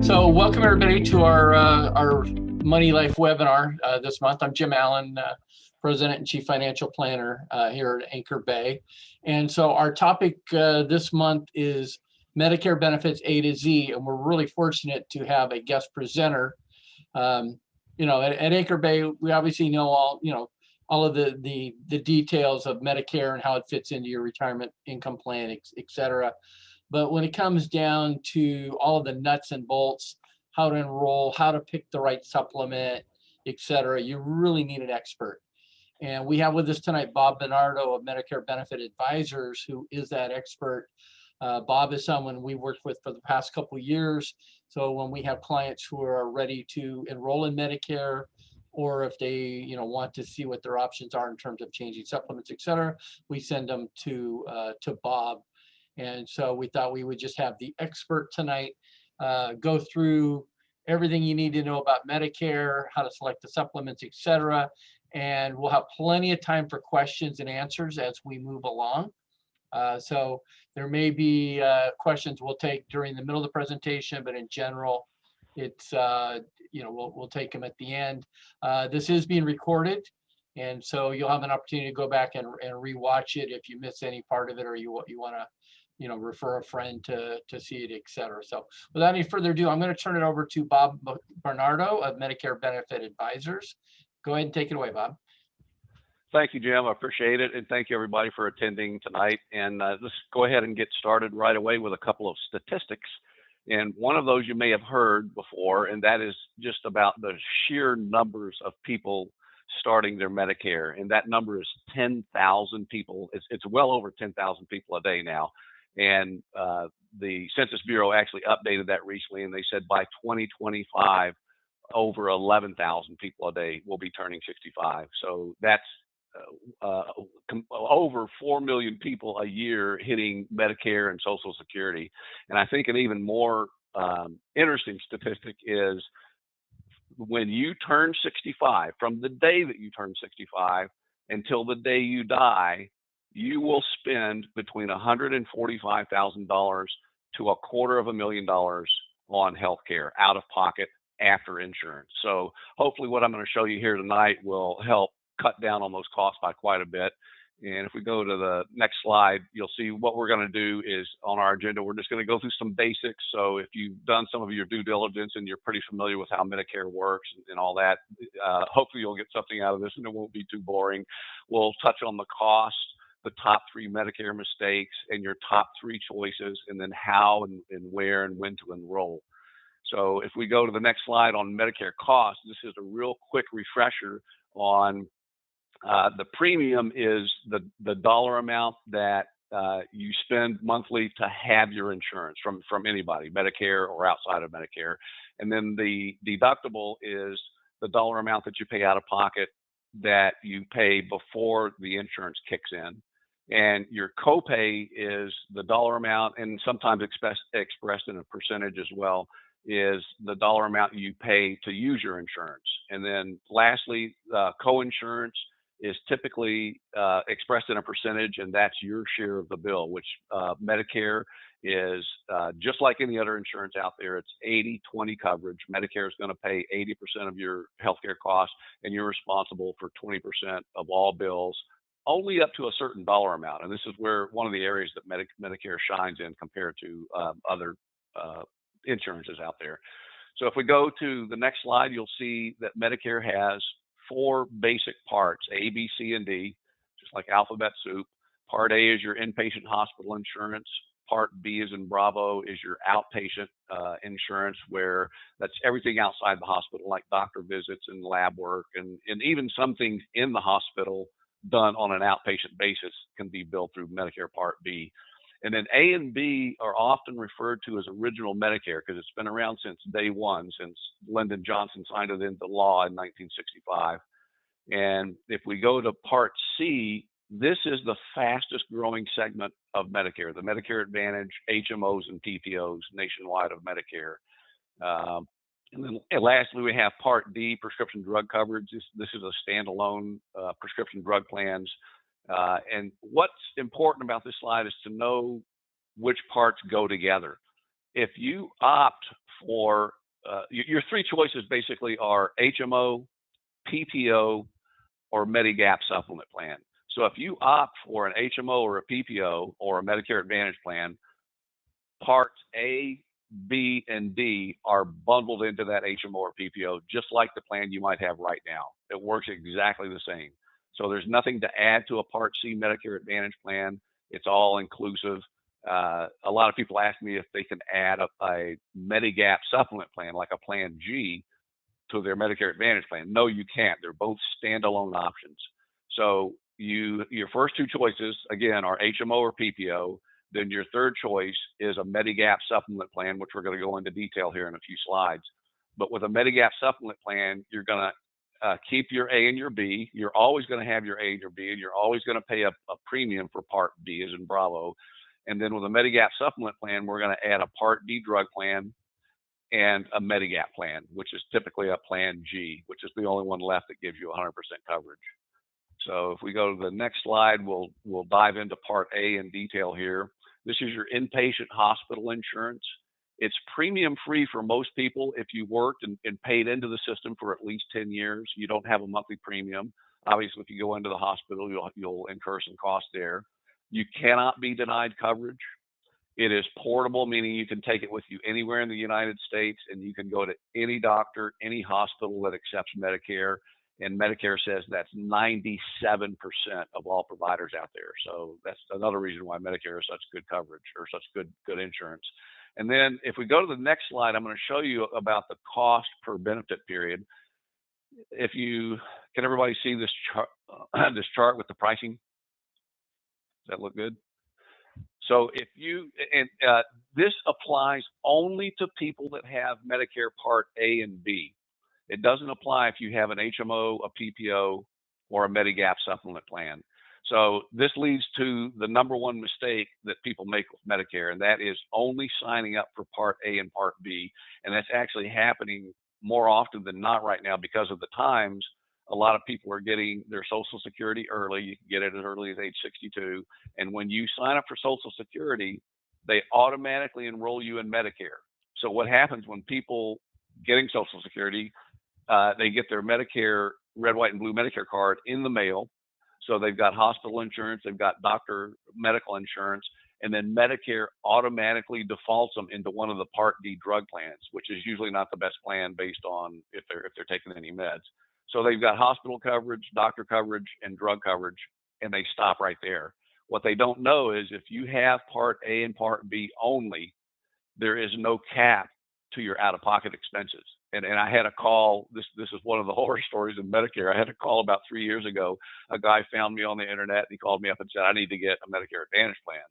So welcome everybody to our Money Life webinar this month. I'm Jim Allen, President and Chief Financial Planner here at Anchor Bay. And so our topic this month is Medicare Benefits A to Z, and we're really fortunate to have a guest presenter. At Anchor Bay, we obviously know all of the details of Medicare and how it fits into your retirement income plan, et cetera. But when it comes down to all of the nuts and bolts, how to enroll, how to pick the right supplement, et cetera, you really need an expert. And we have with us tonight Bob Bernardo of Medicare Benefit Advisers, who is that expert. Bob is someone we worked with for the past couple of years. So when we have clients who are ready to enroll in Medicare, or if they want to see what their options are in terms of changing supplements, et cetera, we send them to Bob. And so we thought we would just have the expert tonight go through everything you need to know about Medicare, how to select the supplements, et cetera. And we'll have plenty of time for questions and answers as we move along. So there may be questions we'll take during the middle of the presentation, but in general, it's, we'll take them at the end. This is being recorded. And so you'll have an opportunity to go back and rewatch it if you miss any part of it, or you want to refer a friend to see it, et cetera. So without any further ado, I'm going to turn it over to Bob Bernardo of Medicare Benefit Advisers. Go ahead and take it away, Bob. Thank you, Jim. I appreciate it. And thank you, everybody, for attending tonight. And let's go ahead and get started right away with a couple of statistics. And one of those you may have heard before, and that is just about the sheer numbers of people starting their Medicare. And that number is 10,000 people. It's well over 10,000 people a day now. And the Census Bureau actually updated that recently, and they said by 2025, over 11,000 people a day will be turning 65. So that's over 4 million people a year hitting Medicare and Social Security. And I think an even more interesting statistic is when you turn 65, from the day that you turn 65 until the day you die, you will spend between $145,000 to $250,000 on healthcare out of pocket after insurance. So hopefully what I'm going to show you here tonight will help cut down on those costs by quite a bit. And if we go to the next slide, you'll see what we're going to do is on our agenda. We're just going to go through some basics. So if you've done some of your due diligence and you're pretty familiar with how Medicare works and all that, hopefully you'll get something out of this and it won't be too boring. We'll touch on the cost, the top 3 Medicare mistakes, and your top 3 choices, and then how and where and when to enroll. So if we go to the next slide on Medicare costs, this is a real quick refresher on the premium is the dollar amount that you spend monthly to have your insurance from anybody, Medicare or outside of Medicare. And then the deductible is the dollar amount that you pay out of pocket that you pay before the insurance kicks in. And your copay is the dollar amount, and sometimes expressed in a percentage as well, is the dollar amount you pay to use your insurance. And then lastly, co-insurance is typically expressed in a percentage, and that's your share of the bill, which Medicare is just like any other insurance out there. It's 80-20 coverage. Medicare is going to pay 80% of your healthcare costs, and you're responsible for 20% of all bills, only up to a certain dollar amount. And this is where one of the areas that Medicare shines in compared to other insurances out there. So if we go to the next slide, you'll see that Medicare has 4 basic parts, A, B, C, and D, just like alphabet soup. Part A is your inpatient hospital insurance. Part B is in Bravo is your outpatient insurance, where that's everything outside the hospital, like doctor visits and lab work, and even some things in the hospital done on an outpatient basis can be billed through Medicare Part B. And then A and B are often referred to as original Medicare because it's been around since day one, since Lyndon Johnson signed it into law in 1965. And if we go to Part C, this is the fastest growing segment of Medicare, the Medicare Advantage, HMOs, and PPOs nationwide of Medicare. And then lastly, we have Part D, prescription drug coverage. This is a standalone prescription drug plans. And what's important about this slide is to know which parts go together. If you opt for your three choices basically are HMO, PPO, or Medigap supplement plan. So if you opt for an HMO or a PPO or a Medicare Advantage plan, Parts A, B, and D are bundled into that HMO or PPO, just like the plan you might have right now. It works exactly the same. So there's nothing to add to a Part C Medicare Advantage plan. It's all inclusive. A lot of people ask me if they can add a Medigap supplement plan, like a Plan G, to their Medicare Advantage plan. No, you can't. They're both standalone options. So your first two choices, again, are HMO or PPO. Then your third choice is a Medigap supplement plan, which we're going to go into detail here in a few slides. But with a Medigap supplement plan, you're going to keep your A and your B. You're always going to have your A and your B, and you're always going to pay a premium for Part B, as in Bravo. And then with a Medigap supplement plan, we're going to add a Part D drug plan and a Medigap plan, which is typically a Plan G, which is the only one left that gives you 100% coverage. So if we go to the next slide, we'll dive into Part A in detail here. This is your inpatient hospital insurance. It's premium free for most people if you worked and paid into the system for at least 10 years. You don't have a monthly premium. Obviously, if you go into the hospital, you'll incur some costs there. You cannot be denied coverage. It is portable, meaning you can take it with you anywhere in the United States, and you can go to any doctor, any hospital that accepts Medicare. And Medicare says that's 97% of all providers out there. So that's another reason why Medicare is such good coverage, or such good insurance. And then if we go to the next slide, I'm going to show you about the cost per benefit period. Can everybody see this chart, this chart with the pricing? Does that look good? So this applies only to people that have Medicare Part A and B. It doesn't apply if you have an HMO, a PPO, or a Medigap supplement plan. So this leads to the number one mistake that people make with Medicare, and that is only signing up for Part A and Part B. And that's actually happening more often than not right now because of the times. A lot of people are getting their Social Security early. You can get it as early as age 62. And when you sign up for Social Security, they automatically enroll you in Medicare. So what happens when people getting Social Security, they get their Medicare, red, white, and blue Medicare card in the mail. So they've got hospital insurance, they've got doctor medical insurance, and then Medicare automatically defaults them into one of the Part D drug plans, which is usually not the best plan based on if they're taking any meds. So they've got hospital coverage, doctor coverage, and drug coverage, and they stop right there. What they don't know is if you have Part A and Part B only, there is no cap to your out-of-pocket expenses. And I had a call, this is one of the horror stories in Medicare. I had a call about 3 years ago. A guy found me on the internet, and he called me up and said, I need to get a Medicare Advantage plan.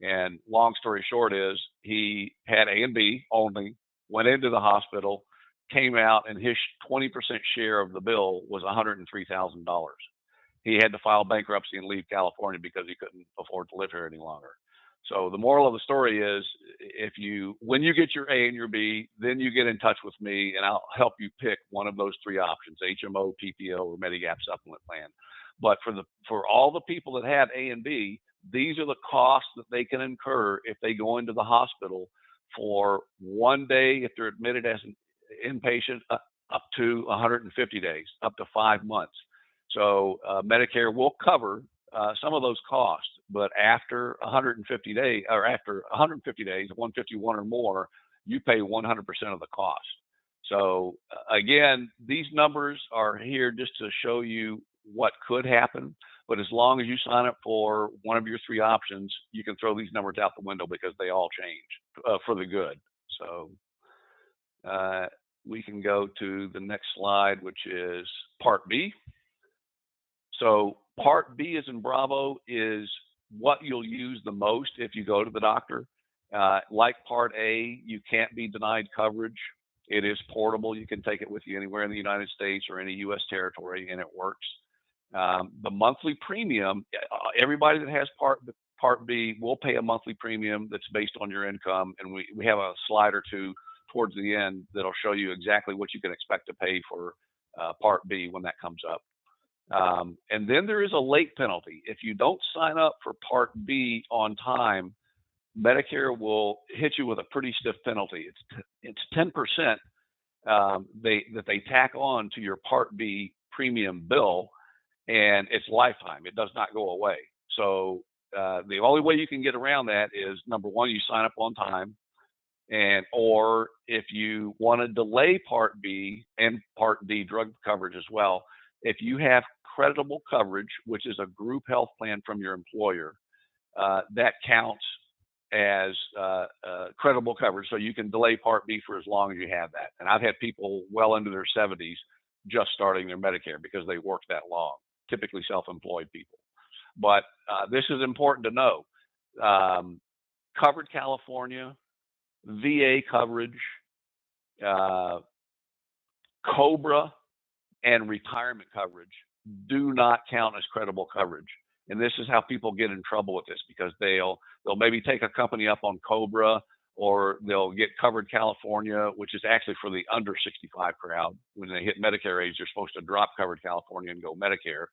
And long story short is he had A and B only, went into the hospital, came out, and his 20% share of the bill was $103,000. He had to file bankruptcy and leave California because he couldn't afford to live here any longer. So the moral of the story is, when you get your A and your B, then you get in touch with me, and I'll help you pick one of those three options: HMO, PPO, or Medigap supplement plan. But for all the people that have A and B, these are the costs that they can incur if they go into the hospital for 1 day if they're admitted as an inpatient, up to 150 days, up to 5 months. So Medicare will cover some of those costs, but after 150 days, 151 or more, you pay 100% of the cost. So again, these numbers are here just to show you what could happen, but as long as you sign up for one of your three options, you can throw these numbers out the window because they all change for the good. So we can go to the next slide, which is Part B. So Part B, as in Bravo, is what you'll use the most if you go to the doctor. Like Part A, you can't be denied coverage. It is portable. You can take it with you anywhere in the United States or any U.S. territory, and it works. The monthly premium, everybody that has Part B will pay a monthly premium that's based on your income, and we have a slide or two towards the end that'll show you exactly what you can expect to pay for Part B when that comes up. And then there is a late penalty. If you don't sign up for Part B on time, Medicare will hit you with a pretty stiff penalty. It's 10% they tack on to your Part B premium bill, and it's lifetime. It does not go away. So the only way you can get around that is, number one, you sign up on time, or if you want to delay Part B and Part D drug coverage as well, if you have creditable coverage, which is a group health plan from your employer, that counts as credible coverage. So you can delay Part B for as long as you have that. And I've had people well into their 70s just starting their Medicare because they worked that long, typically self-employed people. But this is important to know. Covered California, VA coverage, COBRA, and retirement coverage do not count as credible coverage. And this is how people get in trouble with this, because they'll maybe take a company up on COBRA, or they'll get Covered California, which is actually for the under 65 crowd. When they hit Medicare age, they're supposed to drop Covered California and go Medicare.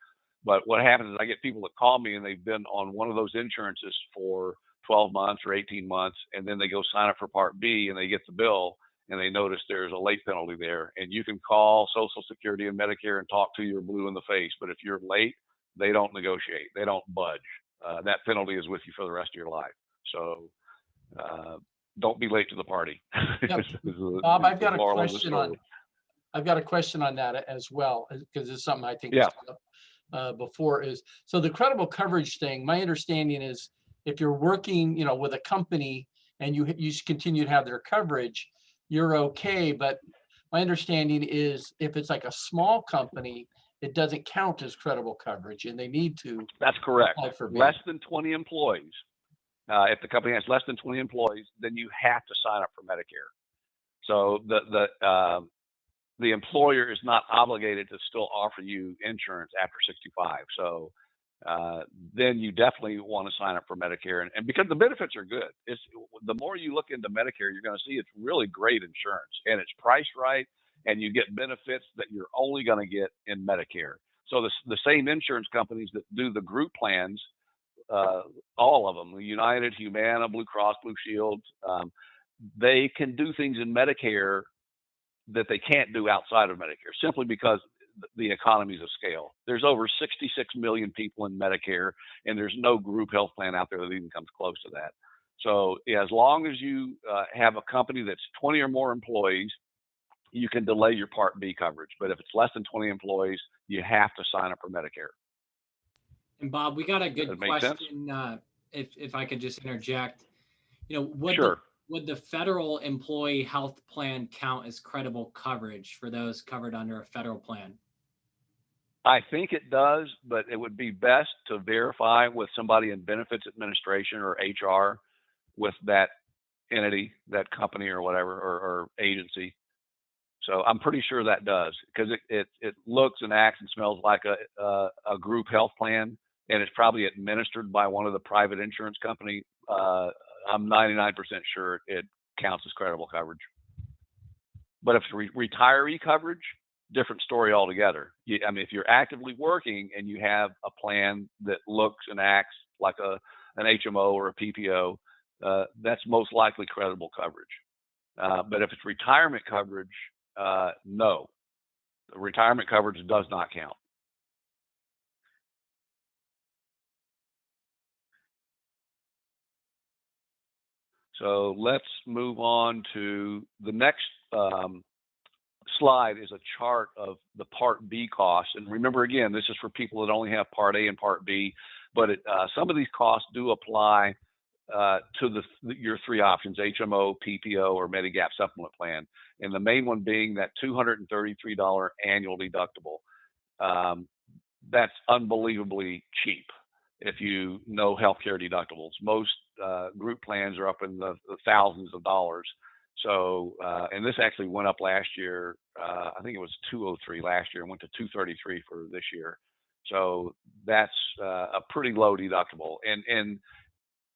But what happens is I get people that call me and they've been on one of those insurances for 12 months or 18 months, and then they go sign up for Part B and they get the bill and they notice there's a late penalty there. And you can call Social Security and Medicare and talk to you blue in the face, but if you're late, they don't negotiate. They don't budge. That penalty is with you for the rest of your life. So don't be late to the party. Yep. Bob, I've got a question on that as well, because it's something I think before is, so the credible coverage thing, my understanding is if you're working, with a company and you continue to have their coverage, you're okay. But my understanding is if it's like a small company, it doesn't count as credible coverage, and they need to. That's correct. For less than 20 employees. If the company has less than 20 employees, then you have to sign up for Medicare. So the employer is not obligated to still offer you insurance after 65. So then you definitely want to sign up for Medicare, and because the benefits are good. It's the more you look into Medicare, you're going to see it's really great insurance, and it's priced right, and you get benefits that you're only going to get in Medicare. So the same insurance companies that do the group plans, all of them, United, Humana, Blue Cross, Blue Shield, they can do things in Medicare that they can't do outside of Medicare, simply because the economies of scale. There's over 66 million people in Medicare, and there's no group health plan out there that even comes close to that. So as long as you have a company that's 20 or more employees, you can delay your Part B coverage. But if it's less than 20 employees, you have to sign up for Medicare. And Bob, we got a good question. If I could just interject, would the federal employee health plan count as credible coverage for those covered under a federal plan? I think it does, but it would be best to verify with somebody in benefits administration or HR with that entity, that company or whatever, or agency. So I'm pretty sure that does, because it looks and acts and smells like a group health plan, and it's probably administered by one of the private insurance company. I'm 99% sure it counts as credible coverage. But if it's retiree coverage, different story altogether. If you're actively working and you have a plan that looks and acts like an HMO or a PPO, that's most likely credible coverage. But if it's retirement coverage, no, retirement coverage does not count. So let's move on to the next slide. Is a chart of the Part B costs. And remember, again, this is for people that only have Part A and Part B, but some of these costs do apply to your three options: HMO, PPO, or Medigap supplement plan. And the main one being that $233 annual deductible. That's unbelievably cheap if you know healthcare deductibles. Most group plans are up in the thousands of dollars. So, and this actually went up last year. I think it was $203 last year and went to $233 for this year. So that's a pretty low deductible. And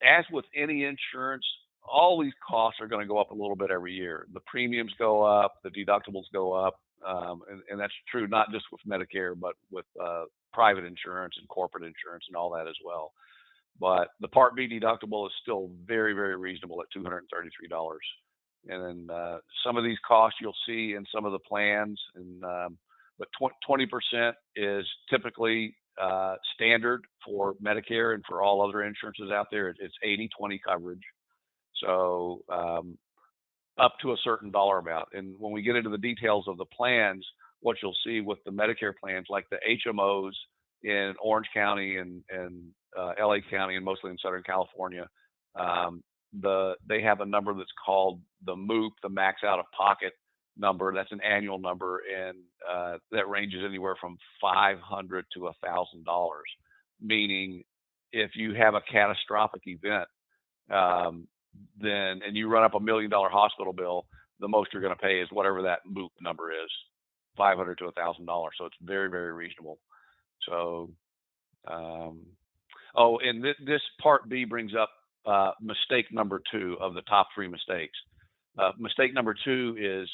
as with any insurance, all these costs are going to go up a little bit every year. The premiums go up, the deductibles go up, and that's true not just with Medicare, but with private insurance and corporate insurance and all that as well. But the Part B deductible is still very, very reasonable at $233. And then some of these costs you'll see in some of the plans, and but 20% is typically standard for Medicare and for all other insurances out there. It's 80-20 coverage. So up to a certain dollar amount. And when we get into the details of the plans, what you'll see with the Medicare plans, like the HMOs in Orange County and LA County, and mostly in Southern California, they have a number that's called the MOOP, the max out of pocket number. That's an annual number, and that ranges anywhere from $500 to $1,000. Meaning, if you have a catastrophic event, then and you run up $1 million hospital bill, the most you're going to pay is whatever that MOOP number is, $500 to $1,000. So it's very, very reasonable. So, and this Part B brings up mistake number 2 of the top 3 mistakes. Mistake number 2 is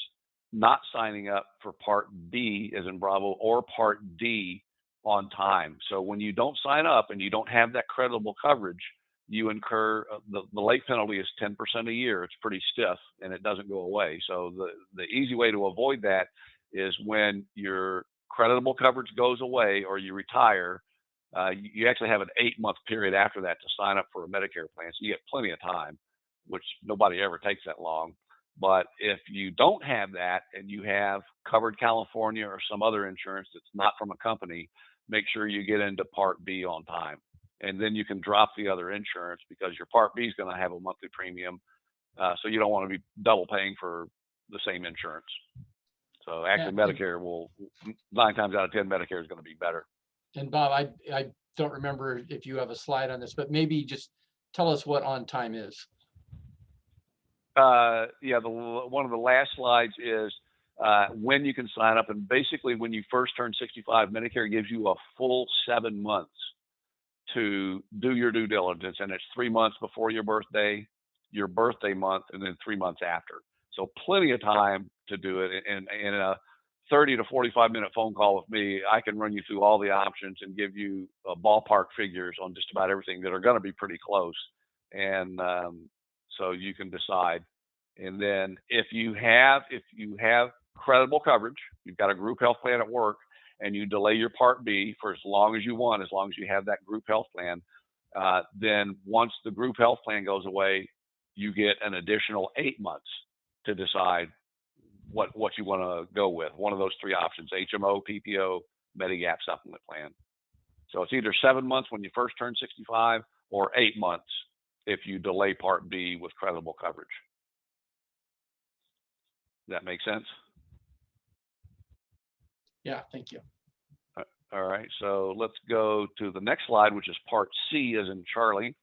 not signing up for Part B, as in Bravo, or Part D on time. So when you don't sign up and you don't have that credible coverage, you incur the late penalty is 10% a year. It's pretty stiff, and it doesn't go away. So the easy way to avoid that is when your creditable coverage goes away or you retire, you actually have an 8-month period after that to sign up for a Medicare plan. So you get plenty of time, which nobody ever takes that long. But if you don't have that and you have Covered California or some other insurance that's not from a company, make sure you get into Part B on time. And then you can drop the other insurance, because your Part B is going to have a monthly premium. So you don't want to be double paying for the same insurance. So actually, Medicare will, 9 times out of 10, Medicare is going to be better. And Bob, I don't remember if you have a slide on this, but maybe just tell us what on time is. Yeah, one of the last slides is when you can sign up. And basically, when you first turn 65, Medicare gives you a full 7 months to do your due diligence. And it's 3 months before your birthday month, and then 3 months after. So plenty of time to do it. And in a 30 to 45 minute phone call with me, I can run you through all the options and give you ballpark figures on just about everything that are going to be pretty close. And so you can decide. And then if you have credible coverage, you've got a group health plan at work, and you delay your Part B for as long as you want, as long as you have that group health plan, then once the group health plan goes away, you get an additional 8 months to decide what you want to go with. One of those 3 options: HMO, PPO, Medigap supplement plan. So it's either 7 months when you first turn 65, or 8 months if you delay Part B with credible coverage. Does that make sense? Yeah, thank you. All right, so let's go to the next slide, which is Part C, as in Charlie.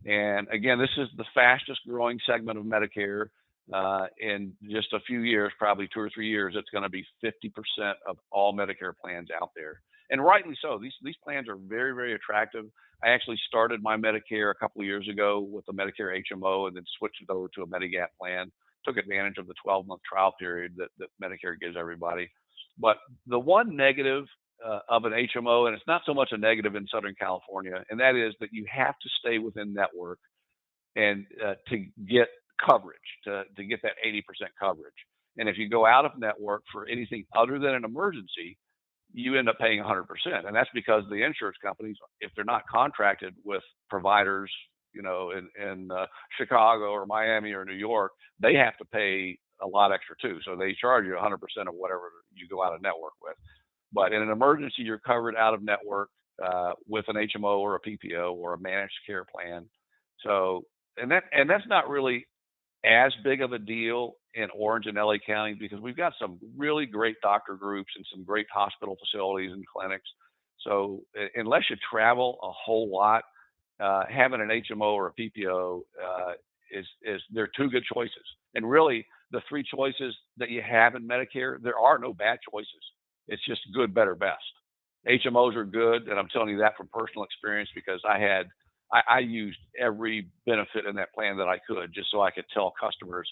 And again, this is the fastest growing segment of Medicare. In just a few years, probably 2 or 3 years, it's going to be 50% of all Medicare plans out there. And rightly so. These plans are very, very attractive. I actually started my Medicare a couple of years ago with a Medicare HMO, and then switched it over to a Medigap plan. Took advantage of the 12-month trial period that Medicare gives everybody. But the one negative of an HMO, and it's not so much a negative in Southern California, and that is that you have to stay within network and to get coverage, to get that 80% coverage. And if you go out of network for anything other than an emergency, you end up paying 100%. And that's because the insurance companies, if they're not contracted with providers, you know, in Chicago or Miami or New York, they have to pay a lot extra too. So they charge you 100% of whatever you go out of network with. But in an emergency, you're covered out of network with an HMO or a PPO or a managed care plan. So, and that's not really as big of a deal in Orange and LA County, because we've got some really great doctor groups and some great hospital facilities and clinics. So unless you travel a whole lot, having an HMO or a PPO they're 2 good choices. And really, the 3 choices that you have in Medicare, there are no bad choices. It's just good, better, best. HMOs are good, and I'm telling you that from personal experience, because I used every benefit in that plan that I could, just so I could tell customers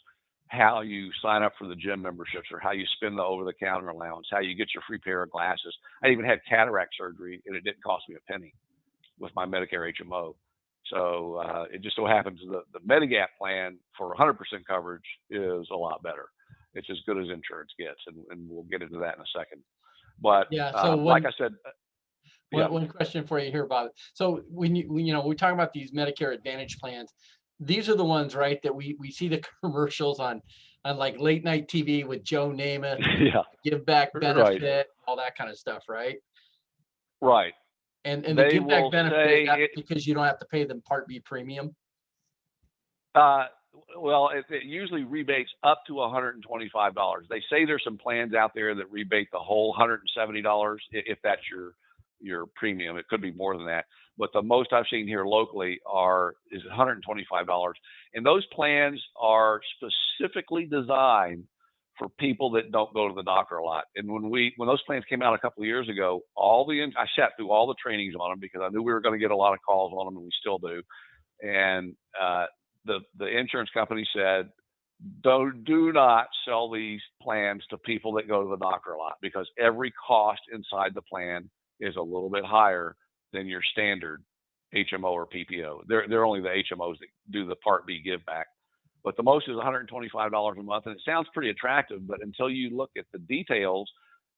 how you sign up for the gym memberships, or how you spend the over-the-counter allowance, how you get your free pair of glasses. I even had cataract surgery, and it didn't cost me a penny with my Medicare HMO. So it just so happens that the Medigap plan for 100% coverage is a lot better. It's as good as insurance gets, and we'll get into that in a second. But yeah, so like I said, one question for you here, Bob. So when we talk about these Medicare Advantage plans, these are the ones, right, that we see the commercials on like late night TV with Joe Namath, yeah, Give Back right, Benefit, all that kind of stuff, right? right. And the They Give Back will Benefit, is say that it, because you don't have to pay them Part B premium? well, it usually rebates up to $125. They say there's some plans out there that rebate the whole $170 if that's your premium. It could be more than that, but the most I've seen here locally is $125, and those plans are specifically designed for people that don't go to the doctor a lot. And when those plans came out a couple of years ago, I sat through all the trainings on them because I knew we were going to get a lot of calls on them, and we still do. And the insurance company said, do not sell these plans to people that go to the doctor a lot, because every cost inside the plan is a little bit higher than your standard HMO or PPO. They're only the HMOs that do the Part B give back. But the most is $125 a month, and it sounds pretty attractive, but until you look at the details,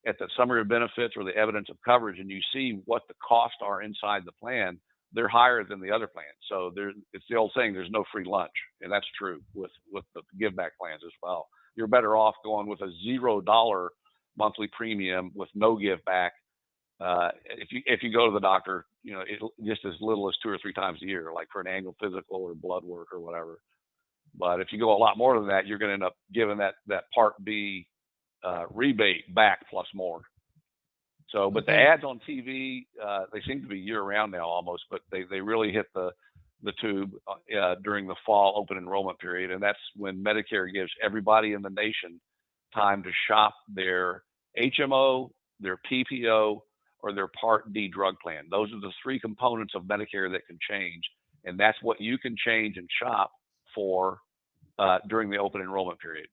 at the summary of benefits or the evidence of coverage, and you see what the costs are inside the plan, they're higher than the other plans. So it's the old saying, there's no free lunch, and that's true with the give back plans as well. You're better off going with a $0 monthly premium with no give back. If you go to the doctor, just as little as 2 or 3 times a year, like for an annual physical or blood work or whatever. But if you go a lot more than that, you're going to end up giving that Part B rebate back plus more. So, but the ads on TV, they seem to be year round now almost, but they really hit the tube during the fall open enrollment period. And that's when Medicare gives everybody in the nation time to shop their HMO, their PPO, or their Part D drug plan. Those are the 3 components of Medicare that can change. And that's what you can change and shop for during the open enrollment period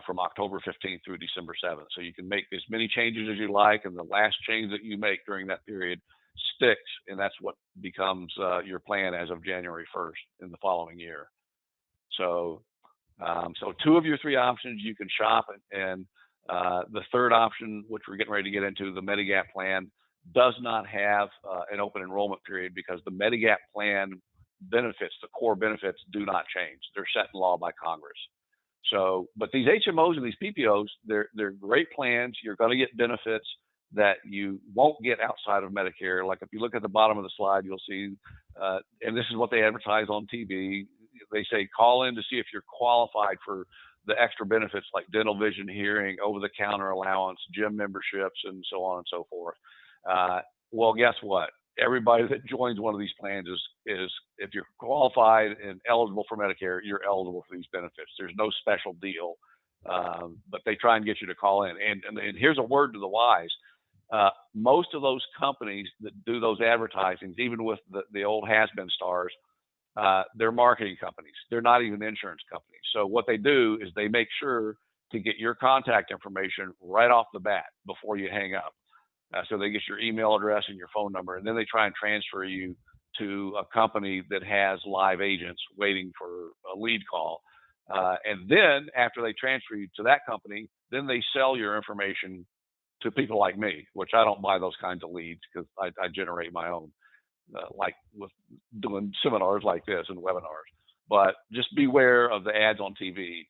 from October 15th through December 7th. So you can make as many changes as you like, and the last change that you make during that period sticks, and that's what becomes your plan as of January 1st in the following year. So 2 of your 3 options you can shop, and the third option, which we're getting ready to get into, the Medigap plan, does not have an open enrollment period because the Medigap plan benefits, the core benefits, do not change. They're set in law by Congress. So, but these HMOs and these PPOs, they're great plans. You're going to get benefits that you won't get outside of Medicare. Like if you look at the bottom of the slide, you'll see, and this is what they advertise on TV. They say, call in to see if you're qualified for the extra benefits like dental, vision, hearing, over-the-counter allowance, gym memberships, and so on and so forth. Well, guess what? Everybody that joins one of these plans is if you're qualified and eligible for Medicare, you're eligible for these benefits. There's no special deal, but they try and get you to call in. And here's a word to the wise. Most of those companies that do those advertisings, even with the old has-been stars, they're marketing companies. They're not even insurance companies. So what they do is they make sure to get your contact information right off the bat before you hang up. So they get your email address and your phone number, and then they try and transfer you to a company that has live agents waiting for a lead call. And then after they transfer you to that company, then they sell your information to people like me, which I don't buy those kinds of leads because I generate my own, like with doing seminars like this and webinars. But just beware of the ads on TV.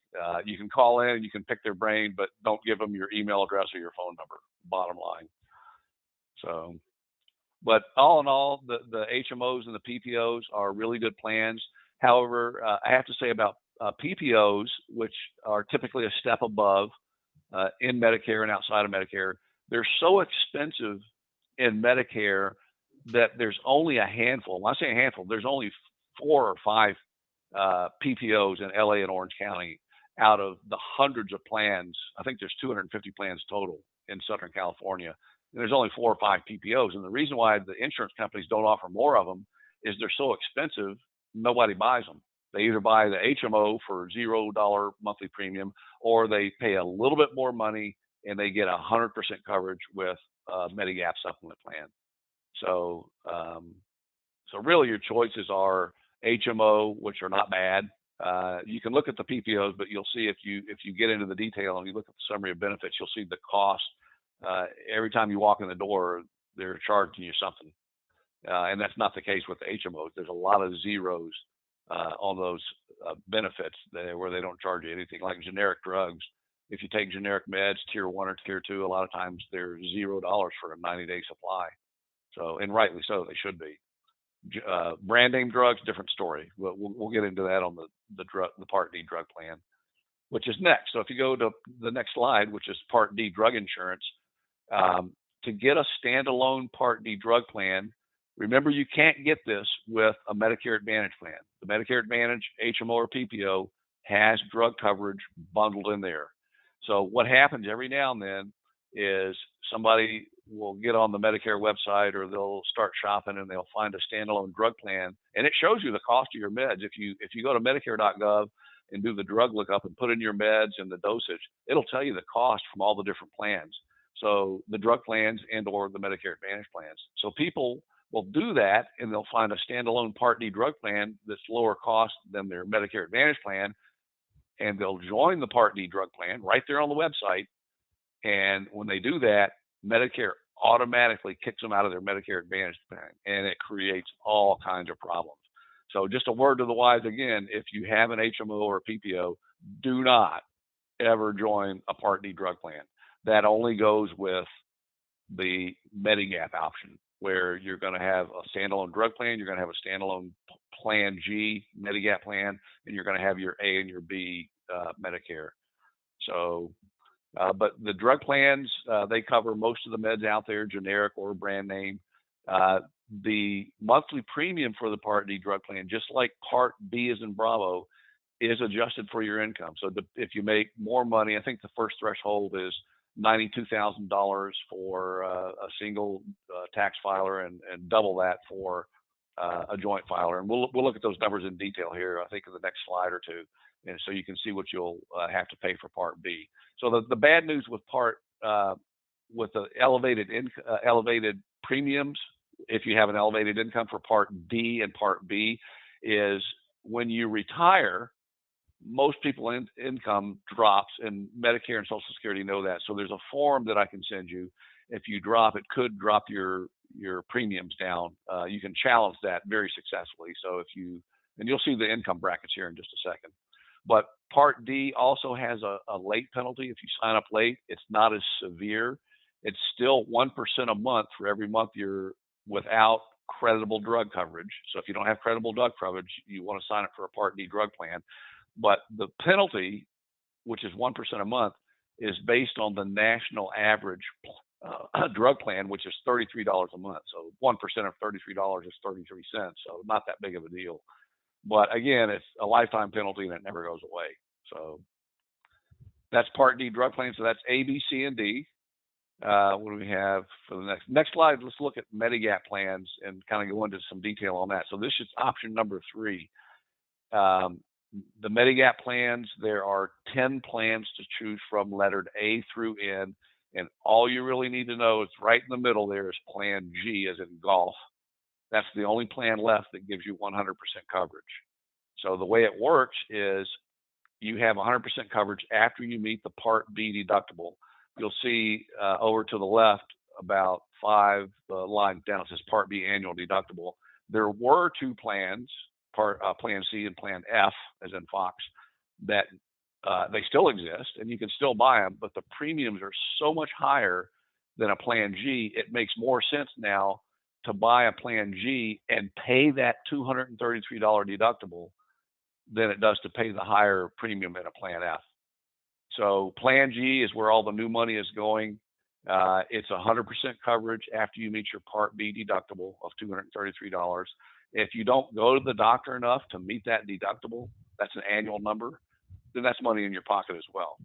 You can call in, you can pick their brain, but don't give them your email address or your phone number, bottom line. So, but all in all, the HMOs and the PPOs are really good plans. However, I have to say about PPOs, which are typically a step above in Medicare and outside of Medicare, they're so expensive in Medicare that there's only a handful. When I say a handful, there's only 4 or 5 PPOs in LA and Orange County out of the hundreds of plans. I think there's 250 plans total in Southern California. And there's only 4 or 5 PPOs. And the reason why the insurance companies don't offer more of them is they're so expensive, nobody buys them. They either buy the HMO for $0 monthly premium, or they pay a little bit more money and they get 100% coverage with Medigap supplement plan. So, so really your choices are HMO, which are not bad. You can look at the PPOs, but you'll see if you get into the detail and you look at the summary of benefits, you'll see the cost. Every time you walk in the door, they're charging you something. And that's not the case with the HMOs. There's a lot of zeros on those benefits where they don't charge you anything, like generic drugs. If you take generic meds, tier 1 or tier 2, a lot of times they're $0 for a 90-day supply. So, and rightly so, they should be. Brand name drugs, different story. We'll get into that on the Part D drug plan, which is next. So if you go to the next slide, which is Part D drug insurance, to get a standalone Part D drug plan, remember, you can't get this with a Medicare Advantage plan. The Medicare Advantage, HMO or PPO, has drug coverage bundled in there. So what happens every now and then is somebody will get on the Medicare website, or they'll start shopping and they'll find a standalone drug plan, and it shows you the cost of your meds. If you go to Medicare.gov and do the drug lookup and put in your meds and the dosage, it'll tell you the cost from all the different plans. So the drug plans and or the Medicare Advantage plans. So people will do that, and they'll find a standalone Part D drug plan that's lower cost than their Medicare Advantage plan, and they'll join the Part D drug plan right there on the website. And when they do that, Medicare automatically kicks them out of their Medicare Advantage plan, and it creates all kinds of problems. So just a word to the wise again, if you have an HMO or PPO, do not ever join a Part D drug plan. That only goes with the Medigap option, where you're going to have a standalone drug plan, you're going to have a standalone Plan G Medigap plan, and you're going to have your A and your B Medicare. So, but the drug plans, they cover most of the meds out there, generic or brand name. The monthly premium for the Part D drug plan, just like Part B as in Bravo, is adjusted for your income. So if you make more money, I think the first threshold is $92,000 for a single tax filer, and double that for a joint filer. And we'll look at those numbers in detail here, I think, in the next slide or two, and so you can see what you'll have to pay for Part B. So the bad news with with the elevated premiums, if you have an elevated income for Part D and Part B, is when you retire, most people's income drops, and Medicare and Social Security know that. So there's a form that I can send you. If you drop, it could drop your premiums down. You can challenge that very successfully. So and you'll see the income brackets here in just a second. But Part D also has a late penalty. If you sign up late, it's not as severe. It's still 1% a month for every month you're without creditable drug coverage. So if you don't have creditable drug coverage, you want to sign up for a Part D drug plan. But the penalty, which is 1% a month, is based on the national average drug plan, which is $33 a month. So 1% of $33 is 33 cents. So not that big of a deal. But again, it's a lifetime penalty, and it never goes away. So that's Part D drug plan. So that's A, B, C, and D. What do we have for the next slide? Let's look at Medigap plans and kind of go into some detail on that. So this is option number 3. The Medigap plans, there are 10 plans to choose from, lettered A through N, and all you really need to know is right in the middle there is Plan G, as in golf. That's the only plan left that gives you 100% coverage. So the way it works is you have 100% coverage after you meet the Part B deductible. You'll see over to the left, about 5 lines down, it says Part B annual deductible. There were 2 plans, Plan C and Plan F, as in Fox, that they still exist, and you can still buy them, but the premiums are so much higher than a Plan G, it makes more sense now to buy a Plan G and pay that $233 deductible than it does to pay the higher premium in a Plan F. So Plan G is where all the new money is going. It's 100% coverage after you meet your Part B deductible of $233. If you don't go to the doctor enough to meet that deductible, that's an annual number, then that's money in your pocket as well.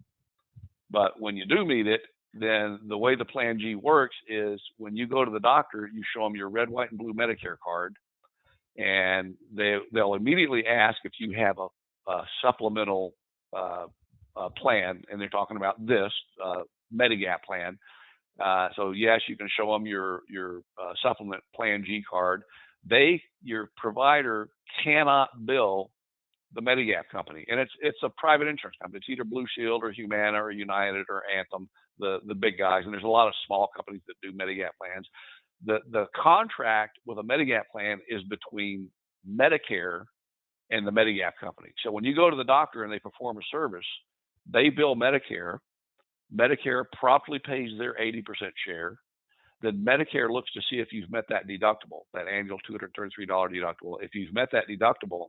But when you do meet it, then the way the Plan G works is when you go to the doctor, you show them your red, white, and blue Medicare card, and they'll immediately ask if you have a supplemental plan, and they're talking about this Medigap plan. So yes, you can show them your supplement Plan G card. your provider cannot bill the Medigap company, and it's a private insurance company. It's either Blue Shield or Humana or United or Anthem, the big guys, and there's a lot of small companies that do Medigap plans. The contract with a Medigap plan is between Medicare and the Medigap company. So when you go to the doctor and they perform a service, they bill Medicare. Medicare promptly pays their 80% share. Then Medicare looks to see if you've met that deductible, that annual $233 deductible. If you've met that deductible,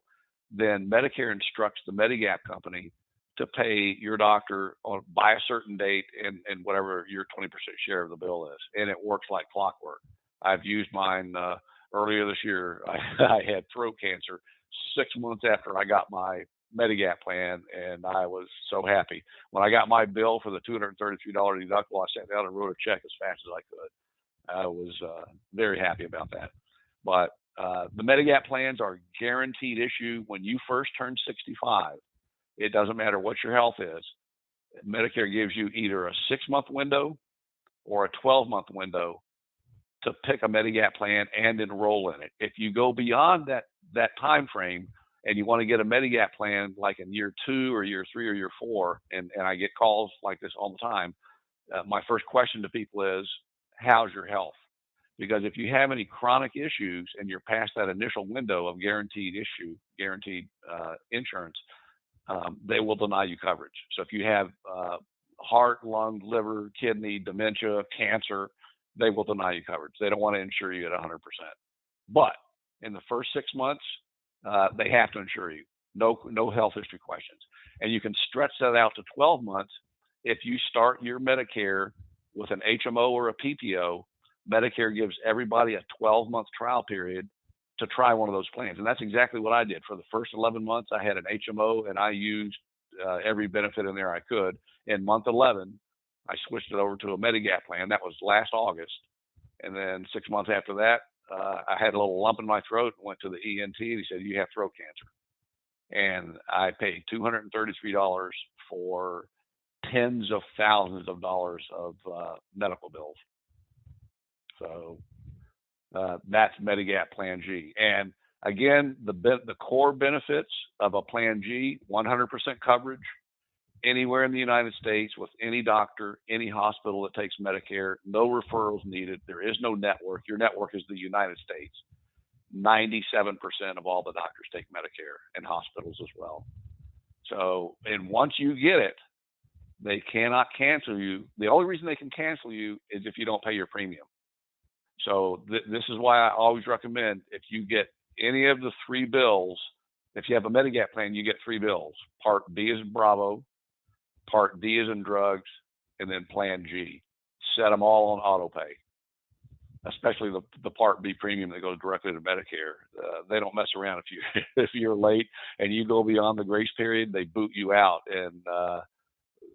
then Medicare instructs the Medigap company to pay your doctor by a certain date and whatever your 20% share of the bill is. And it works like clockwork. I've used mine earlier this year. I had throat cancer 6 months after I got my Medigap plan, and I was so happy. When I got my bill for the $233 deductible, I sat down and wrote a check as fast as I could. I was very happy about that. But the Medigap plans are guaranteed issue when you first turn 65. It doesn't matter what your health is. Medicare gives you either a 6-month window or a 12-month window to pick a Medigap plan and enroll in it. If you go beyond that time frame and you want to get a Medigap plan like in year 2 or year 3 or year 4, and I get calls like this all the time, my first question to people is, how's your health? Because if you have any chronic issues and you're past that initial window of guaranteed insurance, they will deny you coverage. So if you have heart, lung, liver, kidney, dementia, cancer, they will deny you coverage. They don't want to insure you at 100%. But in the first 6 months, they have to insure you. No health history questions. And you can stretch that out to 12 months if you start your Medicare with an HMO or a PPO. Medicare gives everybody a 12-month trial period to try one of those plans. And that's exactly what I did. For the first 11 months, I had an HMO, and I used every benefit in there I could. In month 11, I switched it over to a Medigap plan. That was last August. And then 6 months after that, I had a little lump in my throat and went to the ENT, and he said, you have throat cancer. And I paid $233 for tens of thousands of dollars of medical bills. So that's Medigap Plan G. And again, the core benefits of a Plan G: 100% coverage anywhere in the United States with any doctor, any hospital that takes Medicare, no referrals needed. There is no network. Your network is the United States. 97% of all the doctors take Medicare, and hospitals as well. So, and once you get it, they cannot cancel you. The only reason they can cancel you is if you don't pay your premium. So this is why I always recommend, if you get any of the 3 bills, if you have a Medigap plan, you get 3 bills. Part B is in Bravo, Part D is in drugs, and then Plan G. Set them all on auto pay, especially the Part B premium that goes directly to Medicare. They don't mess around if you're late and you go beyond the grace period, they boot you out, and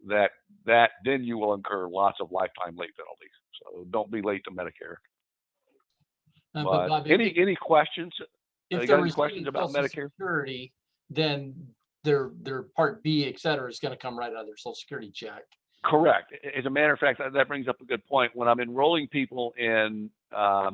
then you will incur lots of lifetime late penalties. So don't be late to Medicare. But Bob, any questions? If they're any questions about Social Medicare? Security, then their Part B, et cetera, is going to come right out of their Social Security check. Correct. As a matter of fact, that brings up a good point. When I'm enrolling people in a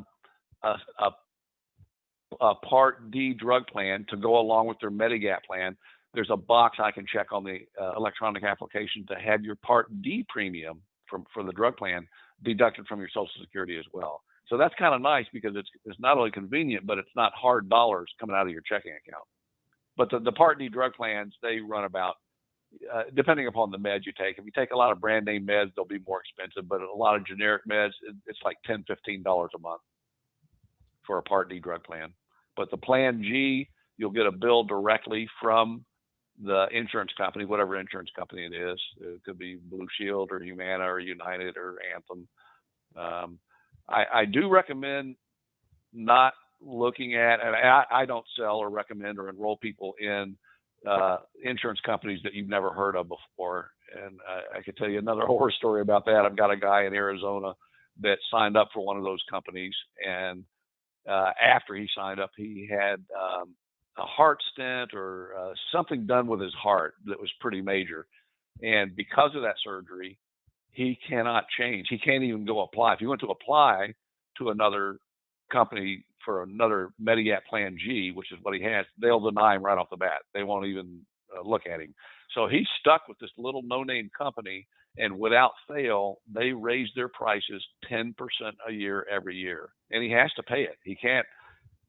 Part D drug plan to go along with their Medigap plan, there's a box I can check on the electronic application to have your Part D premium for the drug plan deducted from your Social Security as well. So that's kind of nice, because it's not only convenient, but it's not hard dollars coming out of your checking account. But the Part D drug plans, they run about, depending upon the meds you take. If you take a lot of brand name meds, they'll be more expensive, but a lot of generic meds, it's like $10, $15 a month for a Part D drug plan. But the Plan G, you'll get a bill directly from the insurance company, whatever insurance company it is. It could be Blue Shield or Humana or United or Anthem. I do recommend not looking at, and I don't sell or recommend or enroll people in insurance companies that you've never heard of before. And I could tell you another horror story about that. I've got a guy in Arizona that signed up for one of those companies, and after he signed up, he had a heart stent or something done with his heart that was pretty major. And because of that surgery, he cannot change. He can't even go apply. If he went to apply to another company for another Medigap Plan G, which is what he has, they'll deny him right off the bat. They won't even look at him. So he's stuck with this little no-name company, and without fail, they raise their prices 10% a year every year, and he has to pay it. He can't.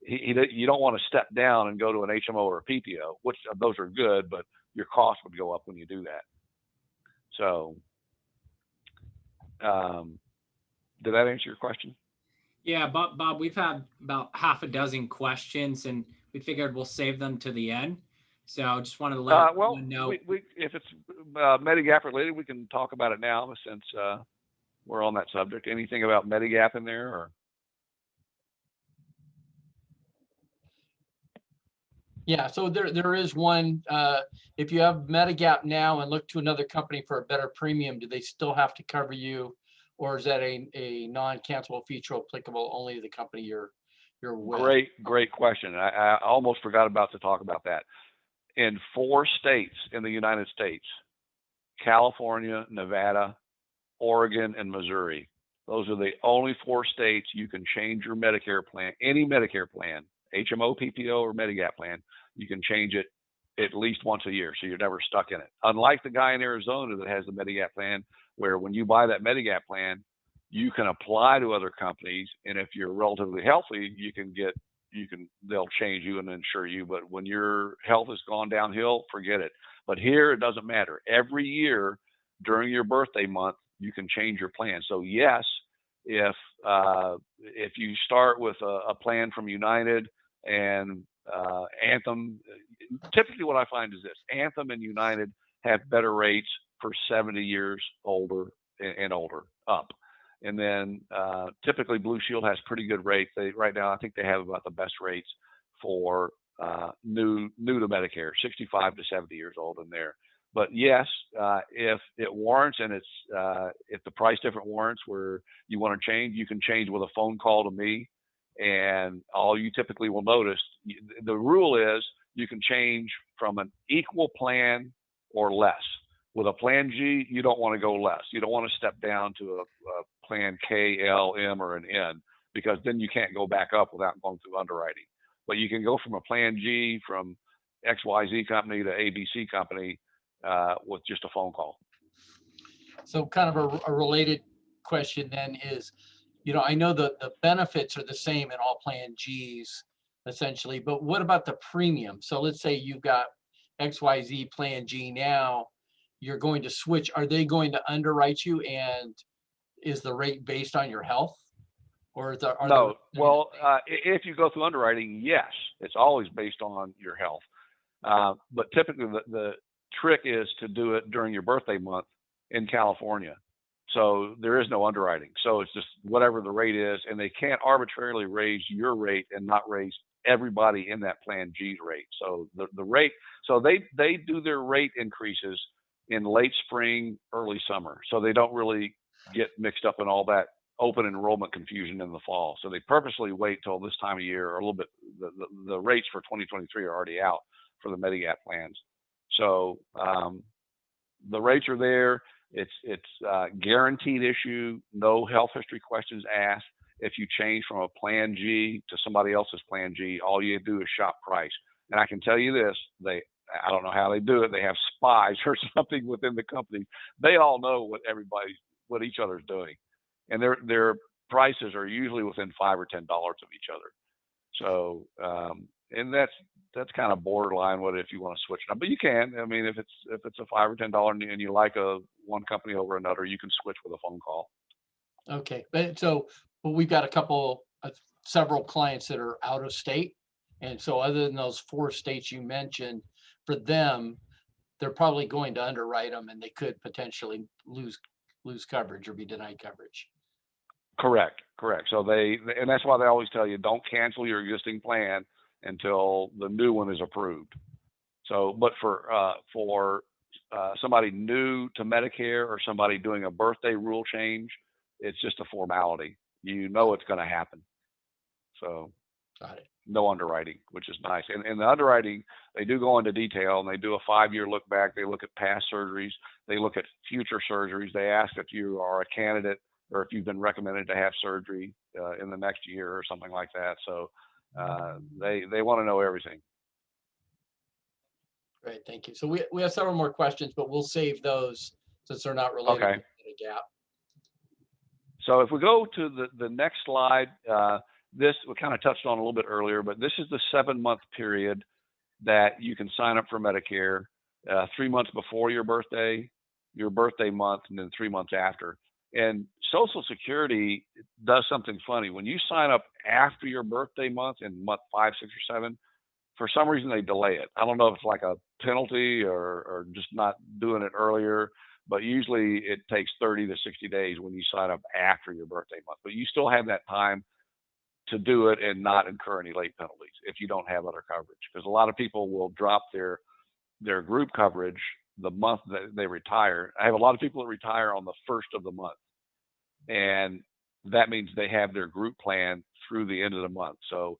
You don't want to step down and go to an HMO or a PPO, which those are good, but your cost would go up when you do that. So, did that answer your question? Yeah, Bob, we've had about half a dozen questions, and we figured we'll save them to the end. So just wanted to let you know. If it's Medigap related, we can talk about it now since we're on that subject. Anything about Medigap in there? Or? Yeah, so there is one. If you have Medigap now and look to another company for a better premium, do they still have to cover you, or is that a non-cancelable feature applicable only to the company you're with? Great question. I almost forgot about to talk about that. In 4 states in the United States, California, Nevada, Oregon, and Missouri, those are the only 4 states you can change your Medicare plan, any Medicare plan, HMO, PPO, or Medigap plan, you can change it at least once a year, so you're never stuck in it. Unlike the guy in Arizona that has the Medigap plan, where when you buy that Medigap plan, you can apply to other companies, and if you're relatively healthy, they'll change you and insure you. But when your health has gone downhill, forget it. But here, it doesn't matter. Every year during your birthday month, you can change your plan. So yes, if you start with a plan from United and Anthem, typically what I find is this: Anthem and United have better rates for 70 years older and older up. And then typically Blue Shield has pretty good rates. Right now, I think they have about the best rates for new to Medicare, 65 to 70 years old in there. But yes, if it warrants, and if the price difference warrants where you want to change, you can change with a phone call to me. And all you typically will notice, the rule is you can change from an equal plan or less. With a Plan G, you don't want to go less. You don't want to step down to a Plan K, L, M, or an N, because then you can't go back up without going through underwriting. But you can go from a Plan G from XYZ company to ABC company with just a phone call. So kind of a related question then is, I know the benefits are the same in all Plan Gs essentially, but what about the premium? So let's say you've got XYZ Plan G now, you're going to switch. Are they going to underwrite you, and is the rate based on your health? Or no? Well, if you go through underwriting, yes, it's always based on your health. But typically the trick is to do it during your birthday month in California. So there is no underwriting. So it's just whatever the rate is, and they can't arbitrarily raise your rate and not raise everybody in that Plan G's rate. So the rate, so they do their rate increases in late spring, early summer. So they don't really get mixed up in all that open enrollment confusion in the fall. So they purposely wait till this time of year, or a little bit. The rates for 2023 are already out for the Medigap plans. So the rates are there. It's guaranteed issue, no health history questions asked. If you change from a Plan G to somebody else's Plan G, all you do is shop price. And I can tell you this, I don't know how they do it. They have spies or something within the company. They all know what each other's doing, and their prices are usually within $5 or $10 of each other. So, and that's kind of borderline if you want to switch it. But you can. I mean, if it's a $5 or $10 and you like one company over another, you can switch with a phone call. Okay, but we've got several clients that are out of state, and so other than those 4 states you mentioned, for them, they're probably going to underwrite them, and they could potentially lose coverage or be denied coverage. Correct. So and that's why they always tell you, don't cancel your existing plan until the new one is approved. So, but for somebody new to Medicare or somebody doing a birthday rule change, it's just a formality. You know it's going to happen. So, got it. No underwriting, which is nice. And the underwriting, they do go into detail, and they do a 5-year look back. They look at past surgeries. They look at future surgeries. They ask if you are a candidate or if you've been recommended to have surgery in the next year or something like that. So they want to know everything. Great, thank you. So we have several more questions, but we'll save those since they're not related Okay. to the gap. So if we go to the next slide, this we kind of touched on a little bit earlier, but this is the 7-month period that you can sign up for Medicare, 3 months before your birthday month, and then 3 months after. And Social Security does something funny. When you sign up after your birthday month in month 5, 6, or 7, for some reason they delay it. I don't know if it's like a penalty or just not doing it earlier, but usually it takes 30 to 60 days when you sign up after your birthday month. But you still have that time to do it and not incur any late penalties if you don't have other coverage. Because a lot of people will drop their group coverage the month that they retire. I have a lot of people that retire on the first of the month, and that means they have their group plan through the end of the month. So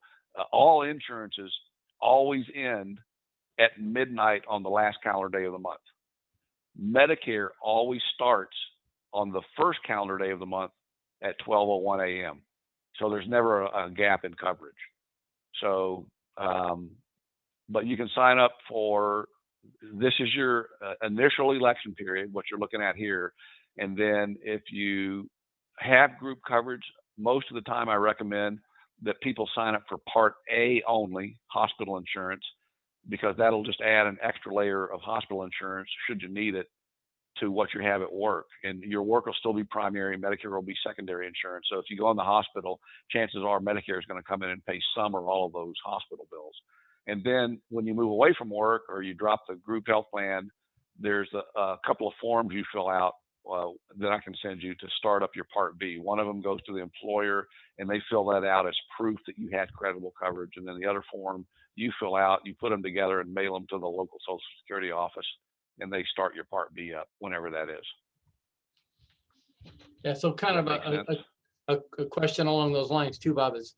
all insurances always end at midnight on the last calendar day of the month. Medicare always starts on the first calendar day of the month at 12:01 a.m. So there's never a gap in coverage. So, but you can sign up for, this is your initial election period, what you're looking at here. And then if you have group coverage, most of the time I recommend that people sign up for Part A only, hospital insurance, because that'll just add an extra layer of hospital insurance should you need it to what you have at work. And your work will still be primary, Medicare will be secondary insurance. So if you go in the hospital, chances are Medicare is going to come in and pay some or all of those hospital bills. And then when you move away from work or you drop the group health plan, there's a couple of forms you fill out that I can send you to start up your Part B. One of them goes to the employer and they fill that out as proof that you had credible coverage. And then the other form you fill out, you put them together and mail them to the local Social Security office, and they start your Part B up whenever that is. Yeah, so kind of a question along those lines too, Bob, is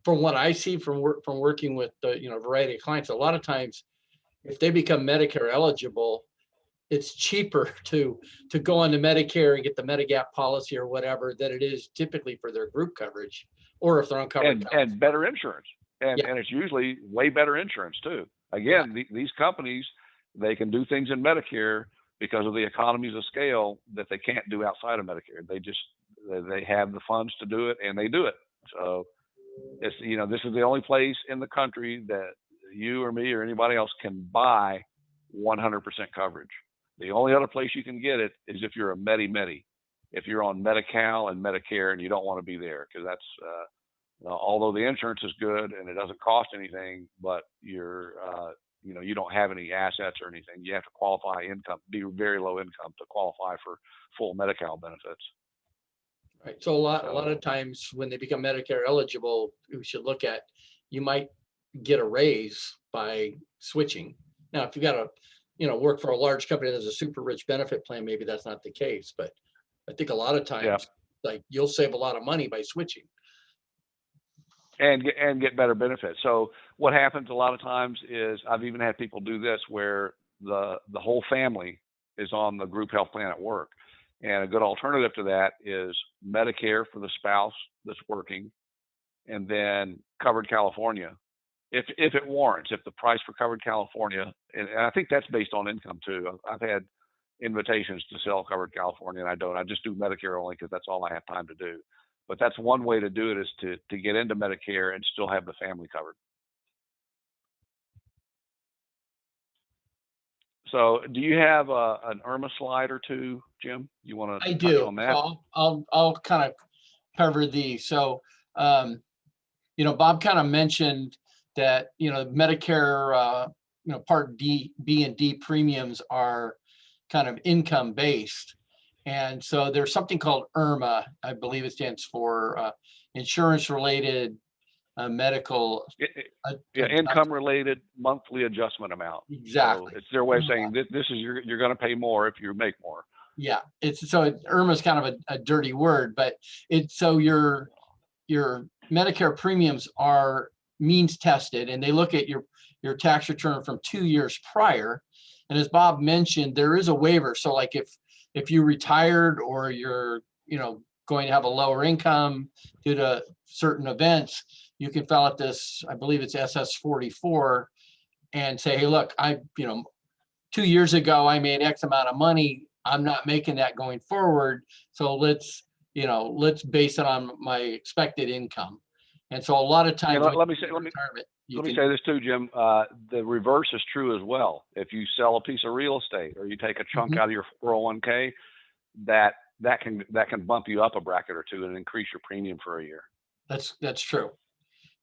from what I see from working with the variety of clients, a lot of times if they become Medicare eligible, it's cheaper to go into Medicare and get the Medigap policy or whatever than it is typically for their group coverage, or if they're uncovered. And better insurance. And it's usually way better insurance too. Again, these companies, they can do things in Medicare because of the economies of scale that they can't do outside of Medicare. They have the funds to do it, and they do it. So it's, this is the only place in the country that you or me or anybody else can buy 100% coverage. The only other place you can get it is if you're a Medi-Medi, if you're on Medi-Cal and Medicare and you don't want to be there, because that's, although the insurance is good and it doesn't cost anything, but you're, you don't have any assets or anything. You have to qualify income, be very low income to qualify for full Medi-Cal benefits. Right. So a lot of times when they become Medicare eligible, we should look at, you might get a raise by switching. Now, if you got to, work for a large company that's a super rich benefit plan, maybe that's not the case. But I think a lot of times, like you'll save a lot of money by switching. And get better benefits. So what happens a lot of times is, I've even had people do this where the whole family is on the group health plan at work. And a good alternative to that is Medicare for the spouse that's working, and then Covered California, if it warrants, if the price for Covered California, and I think that's based on income too. I've had invitations to sell Covered California, and I don't. I just do Medicare only because that's all I have time to do. But that's one way to do it, is to get into Medicare and still have the family covered. So do you have an IRMA slide or two, Jim? You want to touch on that? So I'll kind of cover these. So, Bob kind of mentioned that, Medicare, Part B and D premiums are kind of income based. And so there's something called IRMA. I believe it stands for insurance related medical. Income related monthly adjustment amount. Exactly. So it's their way of saying this is you're going to pay more if you make more. Yeah, IRMA is kind of a dirty word, but so your Medicare premiums are means tested, and they look at your tax return from 2 years prior. And as Bob mentioned, there is a waiver. So like if you retired or you're going to have a lower income due to certain events, you can file out this, I believe it's SS 44, and say, hey, look, 2 years ago, I made X amount of money. I'm not making that going forward. So let's base it on my expected income. And so a lot of times, let me say this too, Jim. The reverse is true as well. If you sell a piece of real estate or you take a chunk out of your 401k, that can bump you up a bracket or two and increase your premium for a year. That's true.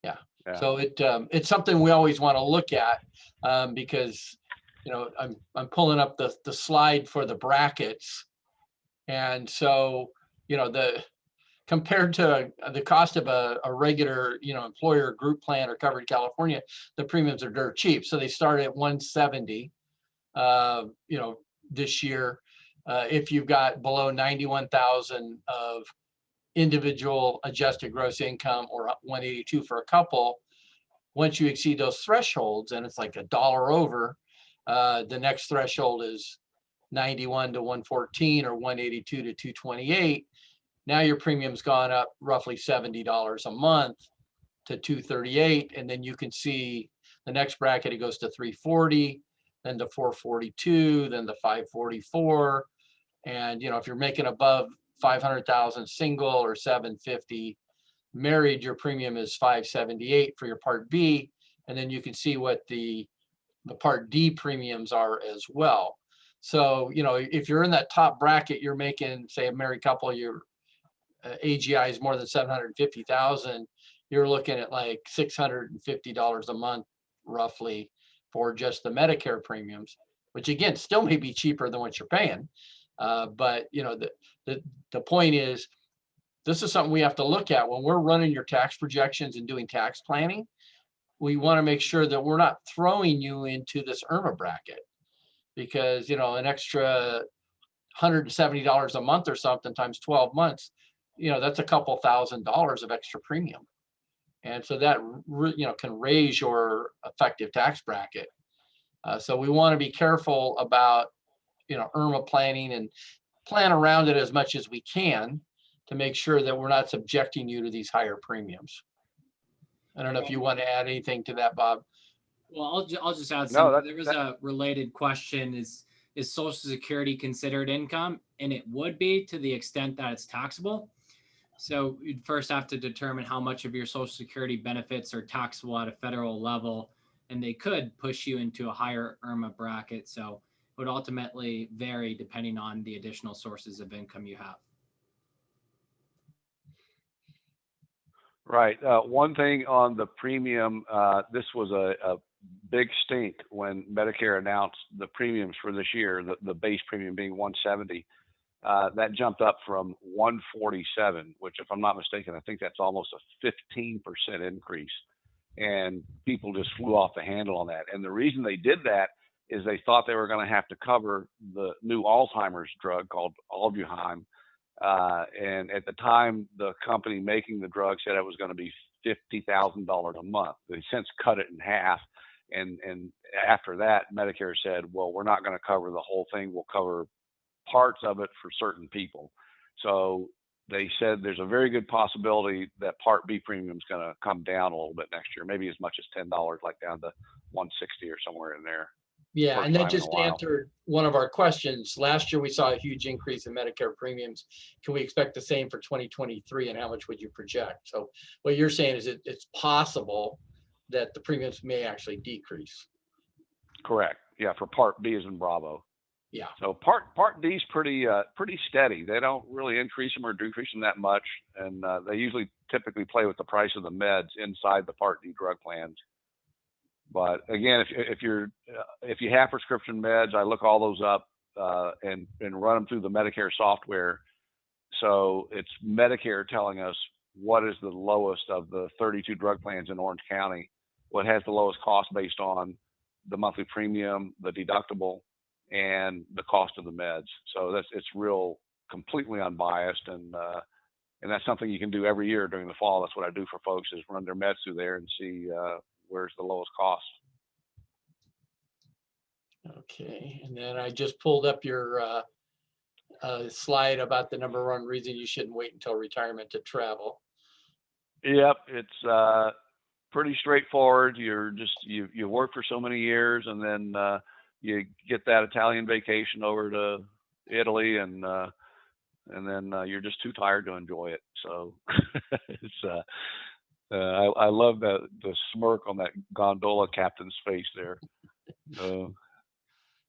Yeah. So it's something we always want to look at, because I'm pulling up the slide for the brackets, and so compared to the cost of a regular employer group plan or covered California, the premiums are dirt cheap. So they start at 170 this year. If you've got below 91,000 of individual adjusted gross income, or 182 for a couple, once you exceed those thresholds, and it's like $1 over, the next threshold is 91 to 114 or 182 to 228. Now your premium's gone up roughly $70 a month to 238. And then you can see the next bracket, it goes to 340, then to 442, then to 544. And if you're making above 500,000 single or 750 married, your premium is 578 for your Part B. And then you can see what the Part D premiums are as well. So, if you're in that top bracket, you're making, say, a married couple, your AGI is more than 750,000, you're looking at like $650 a month roughly for just the Medicare premiums, which again still may be cheaper than what you're paying. But the point is, this is something we have to look at when we're running your tax projections and doing tax planning. We want to make sure that we're not throwing you into this IRMA bracket, because an extra $170 a month or something times 12 months, that's a couple $1,000s of extra premium. And so that can raise your effective tax bracket. So we want to be careful about IRMA planning and plan around it as much as we can to make sure that we're not subjecting you to these higher premiums. I don't know if you want to add anything to that, Bob. Well, I'll just add something. There was a related question: is Social Security considered income? And it would be, to the extent that it's taxable. So you'd first have to determine how much of your Social Security benefits are taxable at a federal level, and they could push you into a higher IRMA bracket. So it would ultimately vary depending on the additional sources of income you have. Right. One thing on the premium, this was a big stink when Medicare announced the premiums for this year, the base premium being 170. That jumped up from 147, which, if I'm not mistaken, I think that's almost a 15% increase. And people just flew off the handle on that. And the reason they did that is they thought they were going to have to cover the new Alzheimer's drug called Albuheim. And at the time, the company making the drug said it was going to be $50,000 a month. They since cut it in half. And after that, Medicare said, well, we're not going to cover the whole thing. We'll cover parts of it for certain people. So they said there's a very good possibility that Part B premium is going to come down a little bit next year, maybe as much as $10, like down to 160 or somewhere in there. Yeah, and that just answered one of our questions. Last year, we saw a huge increase in Medicare premiums. Can we expect the same for 2023, and how much would you project? So what you're saying is it's possible that the premiums may actually decrease. Correct. Yeah, for Part B as in Bravo. Yeah. So Part D is pretty steady. They don't really increase them or decrease them that much, and they usually typically play with the price of the meds inside the Part D drug plans. But again, if you have prescription meds, I look all those up and run them through the Medicare software. So it's Medicare telling us what is the lowest of the 32 drug plans in Orange County, what has the lowest cost based on the monthly premium, the deductible, and the cost of the meds. So it's real completely unbiased, and that's something you can do every year during the fall. That's what I do for folks, is run their meds through there and see where's the lowest cost. Okay, and then I just pulled up your slide about the number one reason you shouldn't wait until retirement to travel. Yep, it's pretty straightforward. You work for so many years, and then you get that Italian vacation over to Italy, and then you're just too tired to enjoy it. So it's I love the smirk on that gondola captain's face there.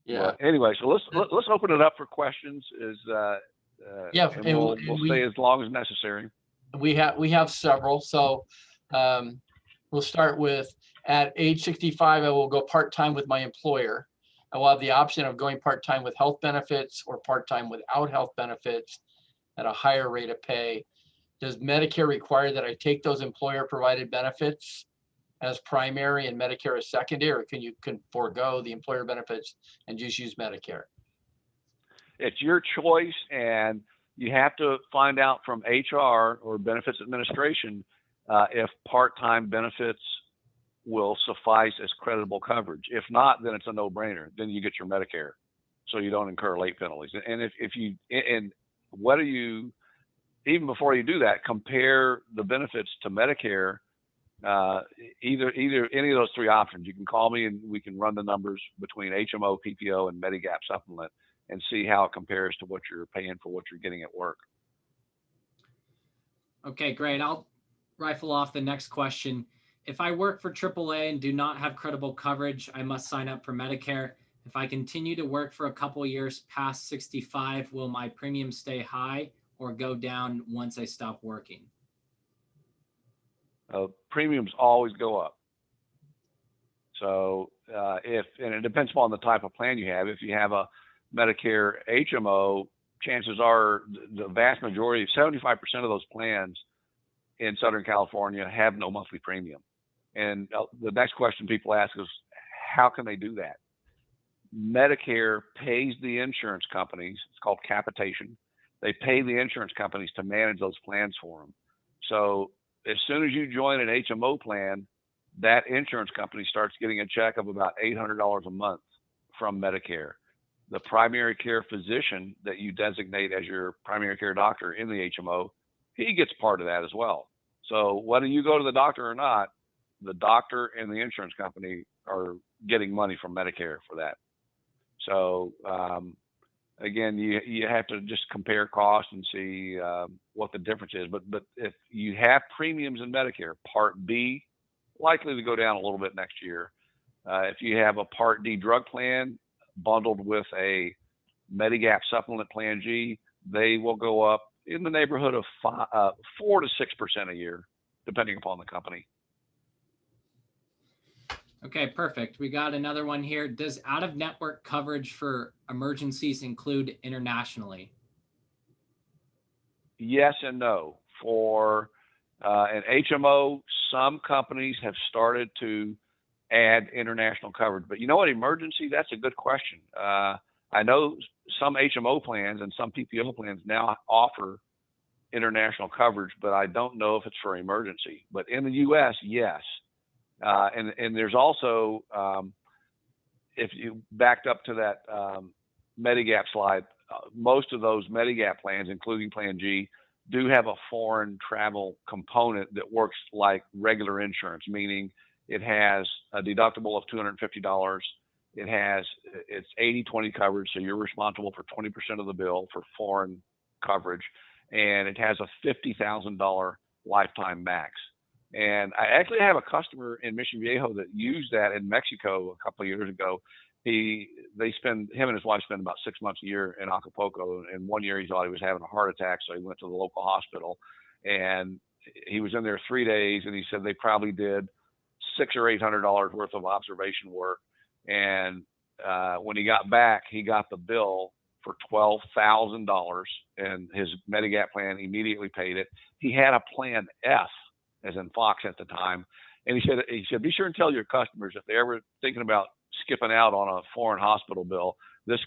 Yeah. But anyway, so let's open it up for questions. Yeah, and we'll stay as long as necessary. We have several. So we'll start with, at age 65, I will go part-time with my employer. I will have the option of going part-time with health benefits or part-time without health benefits at a higher rate of pay. Does Medicare require that I take those employer-provided benefits as primary and Medicare as secondary, or can forego the employer benefits and just use Medicare? It's your choice, and you have to find out from HR or Benefits Administration if part-time benefits will suffice as creditable coverage. If not, then it's a no-brainer. Then you get your Medicare, so you don't incur late penalties. And even before you do that, compare the benefits to Medicare. Either any of those three options. You can call me and we can run the numbers between HMO, PPO, and Medigap supplement and see how it compares to what you're paying for what you're getting at work. Okay, great. I'll rifle off the next question. If I work for AAA and do not have credible coverage, I must sign up for Medicare. If I continue to work for a couple years past 65, will my premium stay high or go down once I stop working? Premiums always go up. So and it depends upon the type of plan you have. If you have a Medicare HMO, chances are the vast majority, 75% of those plans in Southern California have no monthly premium. And the next question people ask is, how can they do that? Medicare pays the insurance companies, it's called capitation. They pay the insurance companies to manage those plans for them. So as soon as you join an HMO plan, that insurance company starts getting a check of about $800 a month from Medicare. The primary care physician that you designate as your primary care doctor in the HMO, he gets part of that as well. So whether you go to the doctor or not, the doctor and the insurance company are getting money from Medicare for that. So again, you have to just compare costs and see what the difference is. But if you have premiums in Medicare, Part B, likely to go down a little bit next year. If you have a Part D drug plan bundled with a Medigap supplement plan G, they will go up in the neighborhood of 4 to 6% a year, depending upon the company. Okay, perfect. We got another one here. Does out-of-network coverage for emergencies include internationally? Yes and no. For an HMO, some companies have started to add international coverage. But you know what, emergency, that's a good question. I know some HMO plans and some PPO plans now offer international coverage, but I don't know if it's for emergency. But in the U.S., yes. And there's also, if you backed up to that Medigap slide, most of those Medigap plans, including Plan G, do have a foreign travel component that works like regular insurance, meaning it has a deductible of $250. It's 80-20 coverage, so you're responsible for 20% of the bill for foreign coverage, and it has a $50,000 lifetime max. And I actually have a customer in Mission Viejo that used that in Mexico a couple of years ago. Him and his wife spend about 6 months a year in Acapulco. And 1 year he thought he was having a heart attack, so he went to the local hospital. And he was in there 3 days, and he said they probably did $600 or $800 worth of observation work. And when he got back, he got the bill for $12,000, and his Medigap plan immediately paid it. He had a Plan F, as in Fox at the time. And he said, be sure and tell your customers if they're ever thinking about skipping out on a foreign hospital bill, this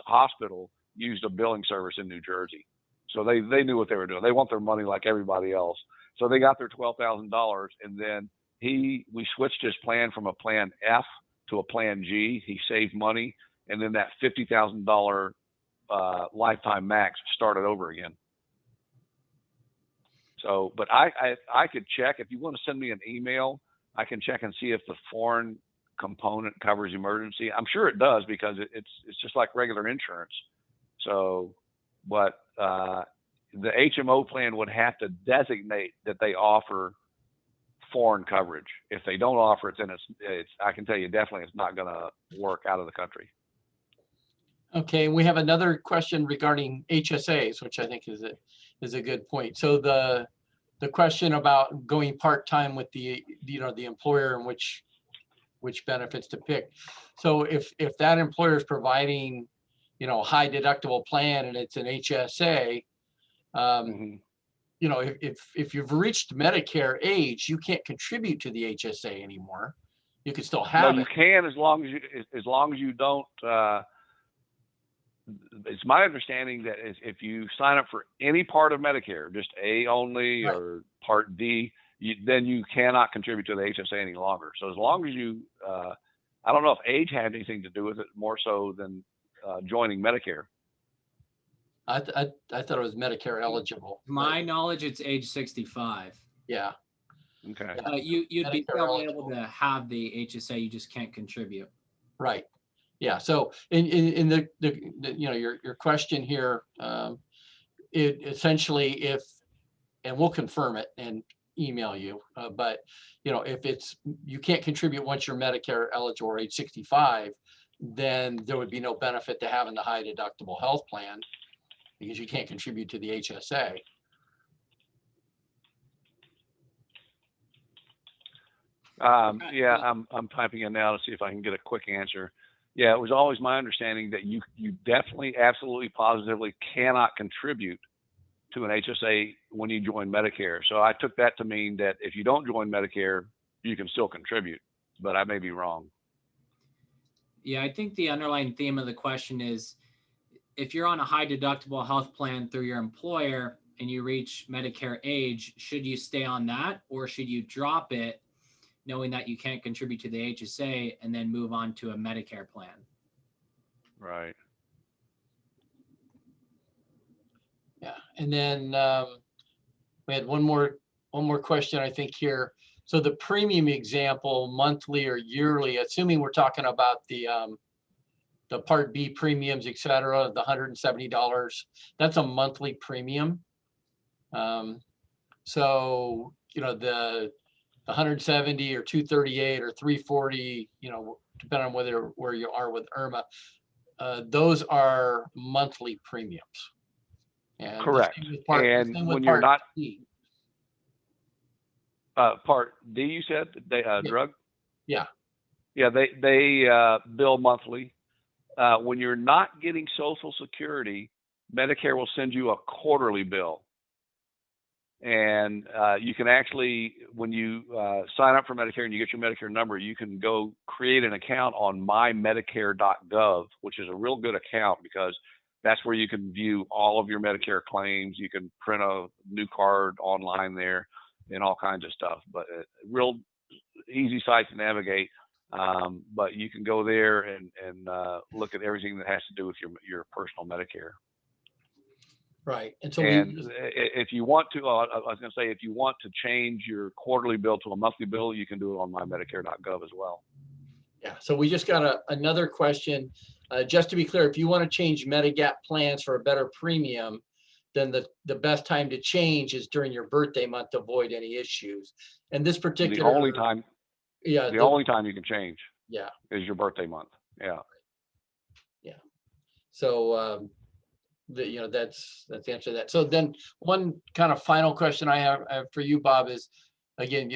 hospital used a billing service in New Jersey. So they knew what they were doing. They want their money like everybody else. So they got their $12,000, and then we switched his plan from a Plan F to a Plan G. He saved money, and then that $50,000 lifetime max started over again. So, but I could check. If you want to send me an email, I can check and see if the foreign component covers emergency. I'm sure it does, because it's just like regular insurance. So, but the HMO plan would have to designate that they offer foreign coverage. If they don't offer it, then it's I can tell you definitely it's not going to work out of the country. Okay, we have another question regarding HSAs, which I think is a good point. So the question about going part-time with the the employer and which benefits to pick. So if that employer is providing a high deductible plan and it's an HSA, if you've reached Medicare age, you can't contribute to the HSA anymore. You can still have it. No, you can, as long as you don't. It's my understanding that if you sign up for any part of Medicare, just A only, right, or Part D, then you cannot contribute to the HSA any longer. So as long as you, I don't know if age had anything to do with it, more so than joining Medicare. I thought it was Medicare eligible. My knowledge, it's age 65. Yeah. Okay. You'd be able to have the HSA, you just can't contribute. Right. Yeah. So in the your question here, it essentially and we'll confirm it and email you, but if you can't contribute once you're Medicare eligible or age 65, then there would be no benefit to having the high deductible health plan, because you can't contribute to the HSA. Yeah, I'm typing in now to see if I can get a quick answer. Yeah, it was always my understanding that you definitely, absolutely, positively cannot contribute to an HSA when you join Medicare. So I took that to mean that if you don't join Medicare, you can still contribute, but I may be wrong. Yeah, I think the underlying theme of the question is, if you're on a high deductible health plan through your employer and you reach Medicare age, should you stay on that, or should you drop it, knowing that you can't contribute to the HSA, and then move on to a Medicare plan? Right. Yeah. And then we had one more question, I think, here. So the premium example, monthly or yearly, assuming we're talking about the Part B premiums, et cetera, the $170, that's a monthly premium. So, the 170 or 238 or 340, depending on where you are with IRMA, those are monthly premiums. And correct. And when you're not Part D, you said drug. Yeah. Yeah, they bill monthly. When you're not getting Social Security, Medicare will send you a quarterly bill. And you can actually, when you sign up for Medicare and you get your Medicare number, you can go create an account on mymedicare.gov, which is a real good account, because that's where you can view all of your Medicare claims. You can print a new card online there and all kinds of stuff. But real easy site to navigate. But you can go there and look at everything that has to do with your personal Medicare. Right. And so if you want to, I was going to say, if you want to change your quarterly bill to a monthly bill, you can do it on mymedicare.gov as well. Yeah. So we just got another question. Just to be clear, if you want to change Medigap plans for a better premium, then the best time to change is during your birthday month to avoid any issues. And this particular the only time you can change, yeah, is your birthday month. Yeah. Yeah. So that's the answer to that. So then one kind of final question I have for you, Bob, is, again,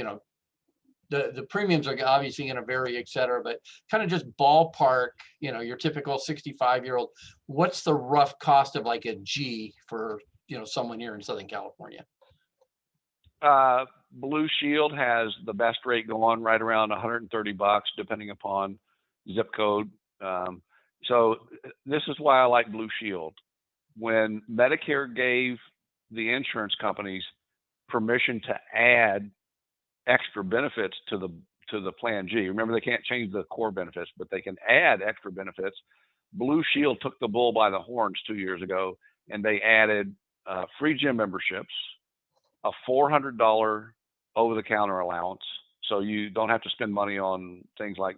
the premiums are obviously going to vary, et cetera, but kind of just ballpark, your typical 65-year-old, what's the rough cost of like a G for, someone here in Southern California? Blue Shield has the best rate going, right around $130, depending upon zip code. So this is why I like Blue Shield. When Medicare gave the insurance companies permission to add extra benefits to the Plan G, remember, they can't change the core benefits, but they can add extra benefits. Blue Shield took the bull by the horns 2 years ago, and they added free gym memberships, a $400 over-the-counter allowance, so you don't have to spend money on things like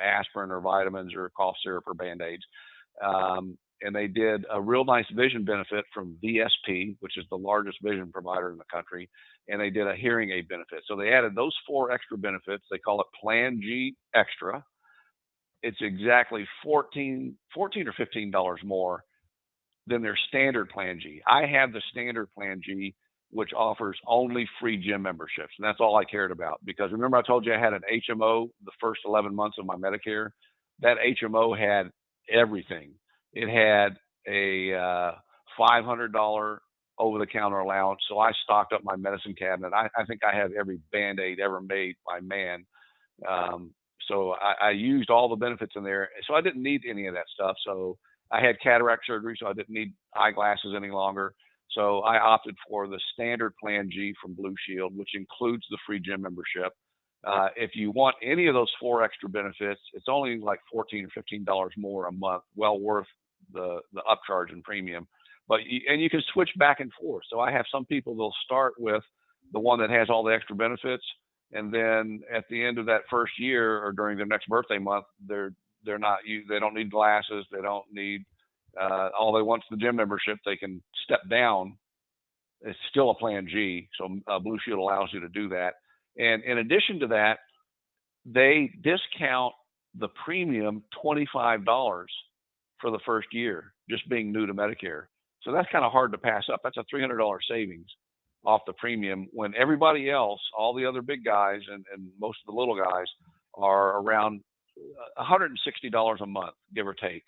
aspirin or vitamins or cough syrup or Band-Aids. And they did a real nice vision benefit from VSP, which is the largest vision provider in the country, and they did a hearing aid benefit. So they added those 4 extra benefits. They call it Plan G Extra. It's exactly $14 or $15 more than their standard Plan G. I have the standard Plan G, which offers only free gym memberships, and that's all I cared about. Because remember I told you I had an HMO the first 11 months of my Medicare? That HMO had everything. It had a $500 over-the-counter allowance, so I stocked up my medicine cabinet. I think I have every Band-Aid ever made by man. So I used all the benefits in there, so I didn't need any of that stuff. So I had cataract surgery, so I didn't need eyeglasses any longer. So I opted for the standard Plan G from Blue Shield, which includes the free gym membership. If you want any of those 4 extra benefits, it's only like $14 or $15 more a month, well worth the upcharge in premium. But you can switch back and forth. So I have some people, they'll start with the one that has all the extra benefits, and then at the end of that first year or during their next birthday month, they don't need glasses, they don't need all they want is the gym membership. They can step down. It's still a Plan G, so Blue Shield allows you to do that. And in addition to that, they discount the premium $25 for the first year, just being new to Medicare. So that's kind of hard to pass up. That's a $300 savings off the premium when everybody else, all the other big guys and most of the little guys, are around $160 a month, give or take.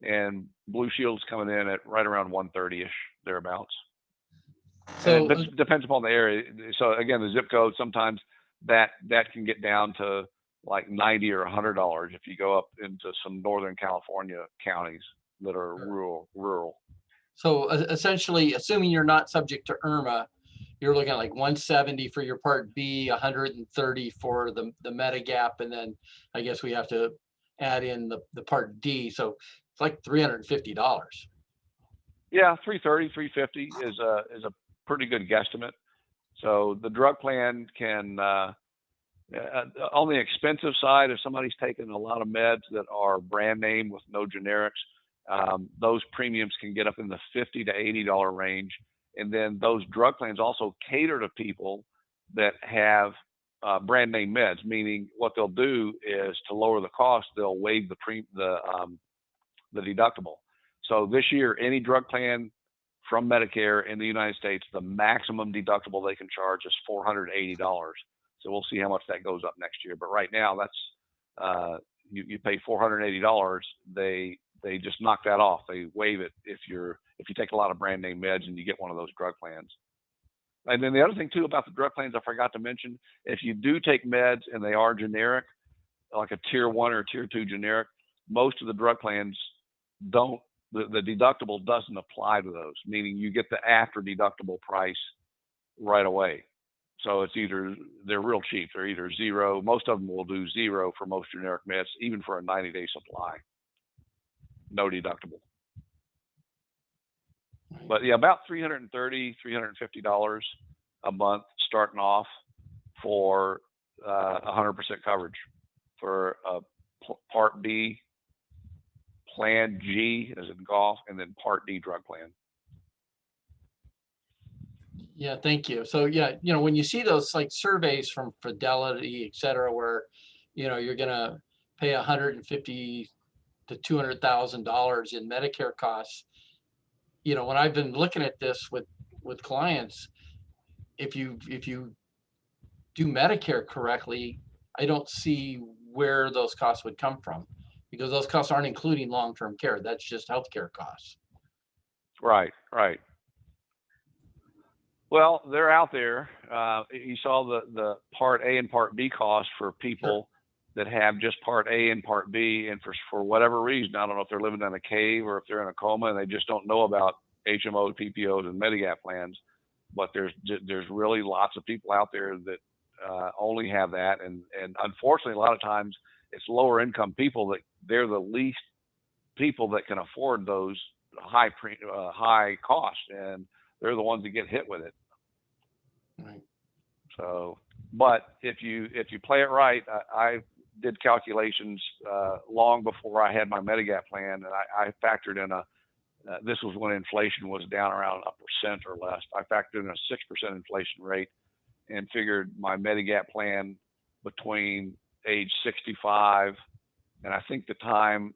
And Blue Shield's coming in at right around 130-ish, thereabouts. So it depends upon the area. So again, the zip code, sometimes that can get down to like $90 or $100 if you go up into some Northern California counties that are rural. So essentially, assuming you're not subject to IRMA, you're looking at like 170 for your Part B, 130 for the Medigap, and then I guess we have to add in the Part D. So it's like $350. Yeah, 330, 350 is a pretty good guesstimate. So the drug plan can, on the expensive side, if somebody's taking a lot of meds that are brand name with no generics, those premiums can get up in the $50 to $80 range. And then those drug plans also cater to people that have brand name meds, meaning what they'll do is to lower the cost, they'll waive the deductible. So this year, any drug plan from Medicare in the United States, the maximum deductible they can charge is $480. So we'll see how much that goes up next year. But right now, that's you pay $480. They just knock that off. They waive it if you take a lot of brand name meds and you get one of those drug plans. And then the other thing too about the drug plans I forgot to mention, if you do take meds and they are generic, like a tier 1 or tier 2 generic, most of the drug plans don't. The deductible doesn't apply to those, meaning you get the after deductible price right away. So it's they're real cheap. They're either zero. Most of them will do zero for most generic meds, even for a 90-day supply. No deductible. But yeah, about $330, $350 a month starting off for 100% coverage for a Part B, Plan G as in golf, and then Part D drug plan. Yeah, thank you. So yeah, when you see those like surveys from Fidelity, et cetera, where, you're going to pay $150,000 to $200,000 in Medicare costs, when I've been looking at this with clients, if you do Medicare correctly, I don't see where those costs would come from, because those costs aren't including long-term care. That's just healthcare costs. Right. Well, they're out there. You saw the Part A and Part B costs for people that have just Part A and Part B, and for whatever reason, I don't know if they're living in a cave or if they're in a coma and they just don't know about HMOs, PPOs, and Medigap plans. But there's really lots of people out there that only have that, and unfortunately, a lot of times it's lower income people that they're the least people that can afford those high costs, and they're the ones that get hit with it. Right. So, but if you play it right, I did calculations long before I had my Medigap plan, and I factored in this was when inflation was down around 1% or less. I factored in a 6% inflation rate and figured my Medigap plan between age 65 and I think the time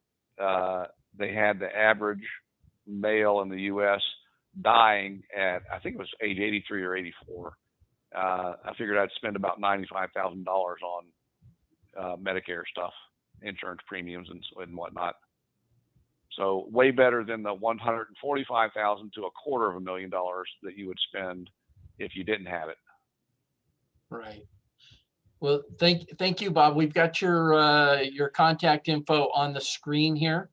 they had the average male in the U.S. dying at, I think it was age 83 or 84. I figured I'd spend about $95,000 on Medicare stuff, insurance premiums and whatnot. So way better than the $145,000 to $250,000 that you would spend if you didn't have it. Right. Well, thank you, Bob. We've got your contact info on the screen here.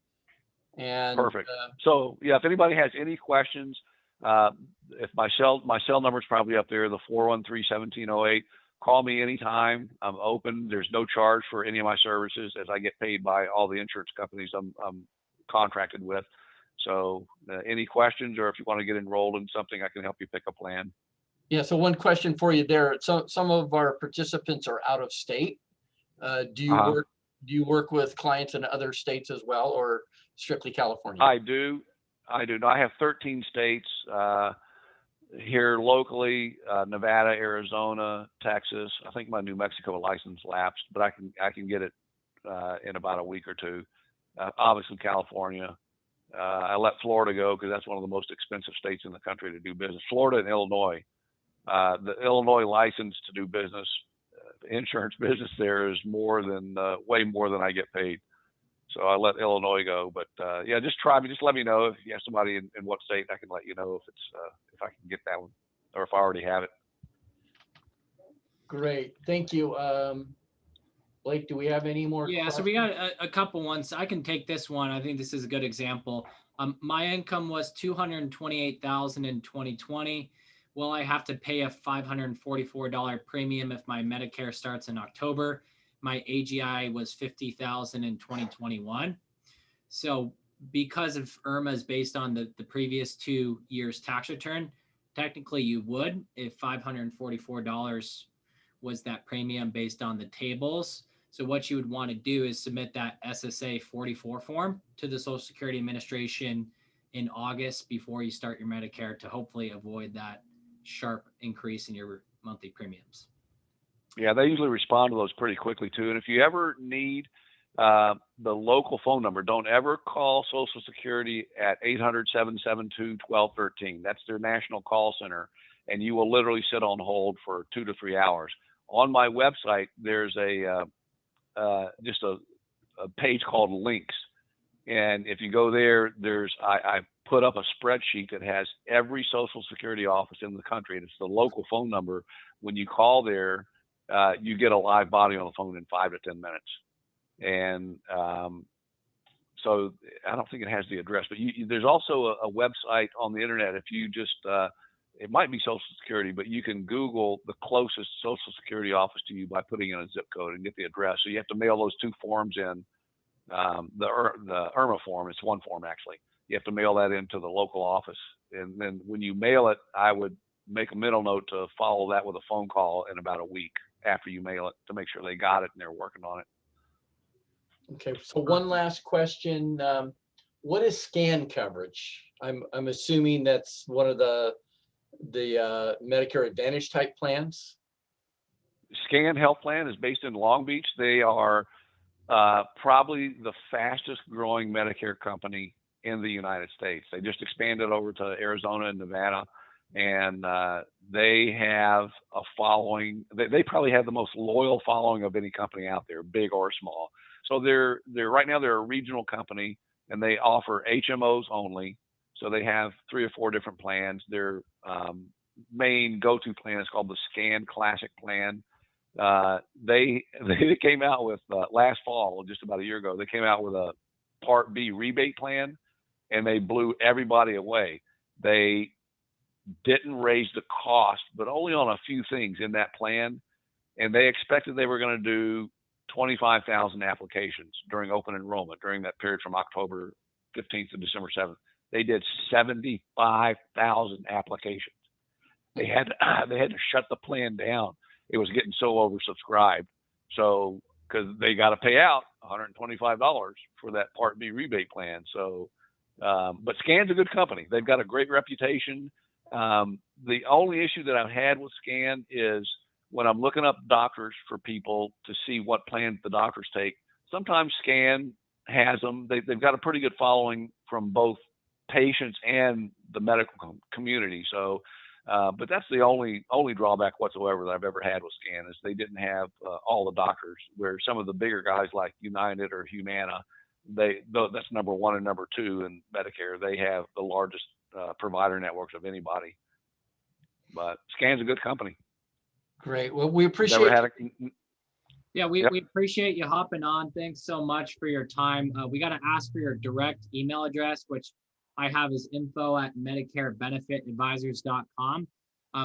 And perfect. So yeah, if anybody has any questions, if my cell number is probably up there, the 413-1708. Call me anytime. I'm open. There's no charge for any of my services, as I get paid by all the insurance companies I'm contracted with. So any questions, or if you want to get enrolled in something, I can help you pick a plan. Yeah. So one question for you there. So some of our participants are out of state. Do you work with clients in other states as well, or strictly California? I do. I have 13 states here locally: Nevada, Arizona, Texas. I think my New Mexico license lapsed, but I can get it in about a week or two. Obviously, California. I let Florida go because that's one of the most expensive states in the country to do business. Florida and Illinois. The Illinois license to do business, insurance business there is way more than I get paid. So I let Illinois go, but yeah, just let me know if you have somebody in what state. I can let you know if I can get that one, or if I already have it. Great, thank you. Blake, do we have any more questions? So we got a couple ones. I can take this one. I think this is a good example. My income was $228,000 in 2020. Will I have to pay a $544 premium if my Medicare starts in October? My AGI was $50,000 in 2021. So because of IRMA is based on the previous 2 years tax return, technically you would, if $544 was that premium based on the tables. So what you would want to do is submit that SSA 44 form to the Social Security Administration in August before you start your Medicare, to hopefully avoid that sharp increase in your monthly premiums. Yeah, they usually respond to those pretty quickly too. And if you ever need the local phone number, don't ever call Social Security at 800-772-1213. That's their national call center, and you will literally sit on hold for 2 to 3 hours. On my website, there's just a page called Links, and if you go there, I put up a spreadsheet that has every Social Security office in the country, and it's the local phone number. When you call there, you get a live body on the phone in 5 to 10 minutes. And so I don't think it has the address, but there's also a website on the internet. If you just, it might be Social Security, but you can Google the closest Social Security office to you by putting in a zip code and get the address. So you have to mail those 2 forms in. The IRMA form, it's 1 form actually. You have to mail that into the local office. And then when you mail it, I would make a mental note to follow that with a phone call in about a week after you mail it to make sure they got it and they're working on it. Okay, so one last question. What is scan coverage? I'm assuming that's one of the Medicare Advantage type plans. Scan Health Plan is based in Long Beach. They are probably the fastest growing Medicare company in the United States. They just expanded over to Arizona and Nevada, and they have a following. They probably have the most loyal following of any company out there, big or small. So they're right now they're a regional company, and they offer HMOs only. So they have 3 or 4 different plans. Their main go-to plan is called the Scan Classic plan. They came out with last fall, just about a year ago, they came out with a Part B rebate plan, and they blew everybody away. They didn't raise the cost, but only on a few things in that plan. And they expected they were going to do 25,000 applications during open enrollment during that period from October 15th to December 7th. They did 75,000 applications. They had to shut the plan down. It was getting so oversubscribed. So because they got to pay out $125 for that Part B rebate plan. So, but Scan's a good company. They've got a great reputation. The only issue that I've had with Scan is when I'm looking up doctors for people to see what plans the doctors take, sometimes Scan has them. They've got a pretty good following from both patients and the medical community. So, but that's the only drawback whatsoever that I've ever had with Scan is they didn't have all the doctors, where some of the bigger guys like United or Humana, that's number one and number two in Medicare. They have the largest provider networks of anybody. But Scan's a good company. Great. Well, we appreciate. Yeah, we appreciate you hopping on. Thanks so much for your time. We got to ask for your direct email address, which I have is info@MedicareBenefitAdvisers.com.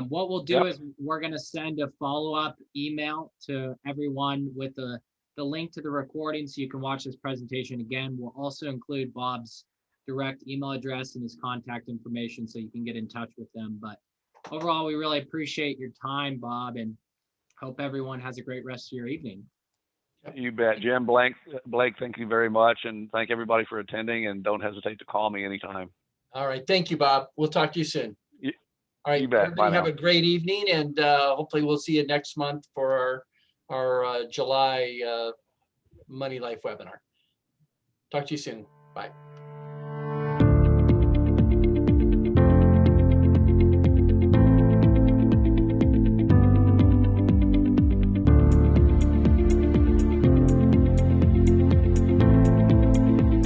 What we'll do is we're going to send a follow-up email to everyone with the link to the recording so you can watch this presentation again. We'll also include Bob's direct email address and his contact information so you can get in touch with them. But overall, we really appreciate your time, Bob, and hope everyone has a great rest of your evening. You bet. Jim, Blake, thank you very much. And thank everybody for attending, and don't hesitate to call me anytime. All right. Thank you, Bob. We'll talk to you soon. All right. You bet. Everybody have a great evening, and hopefully we'll see you next month for our July Money Life webinar. Talk to you soon. Bye.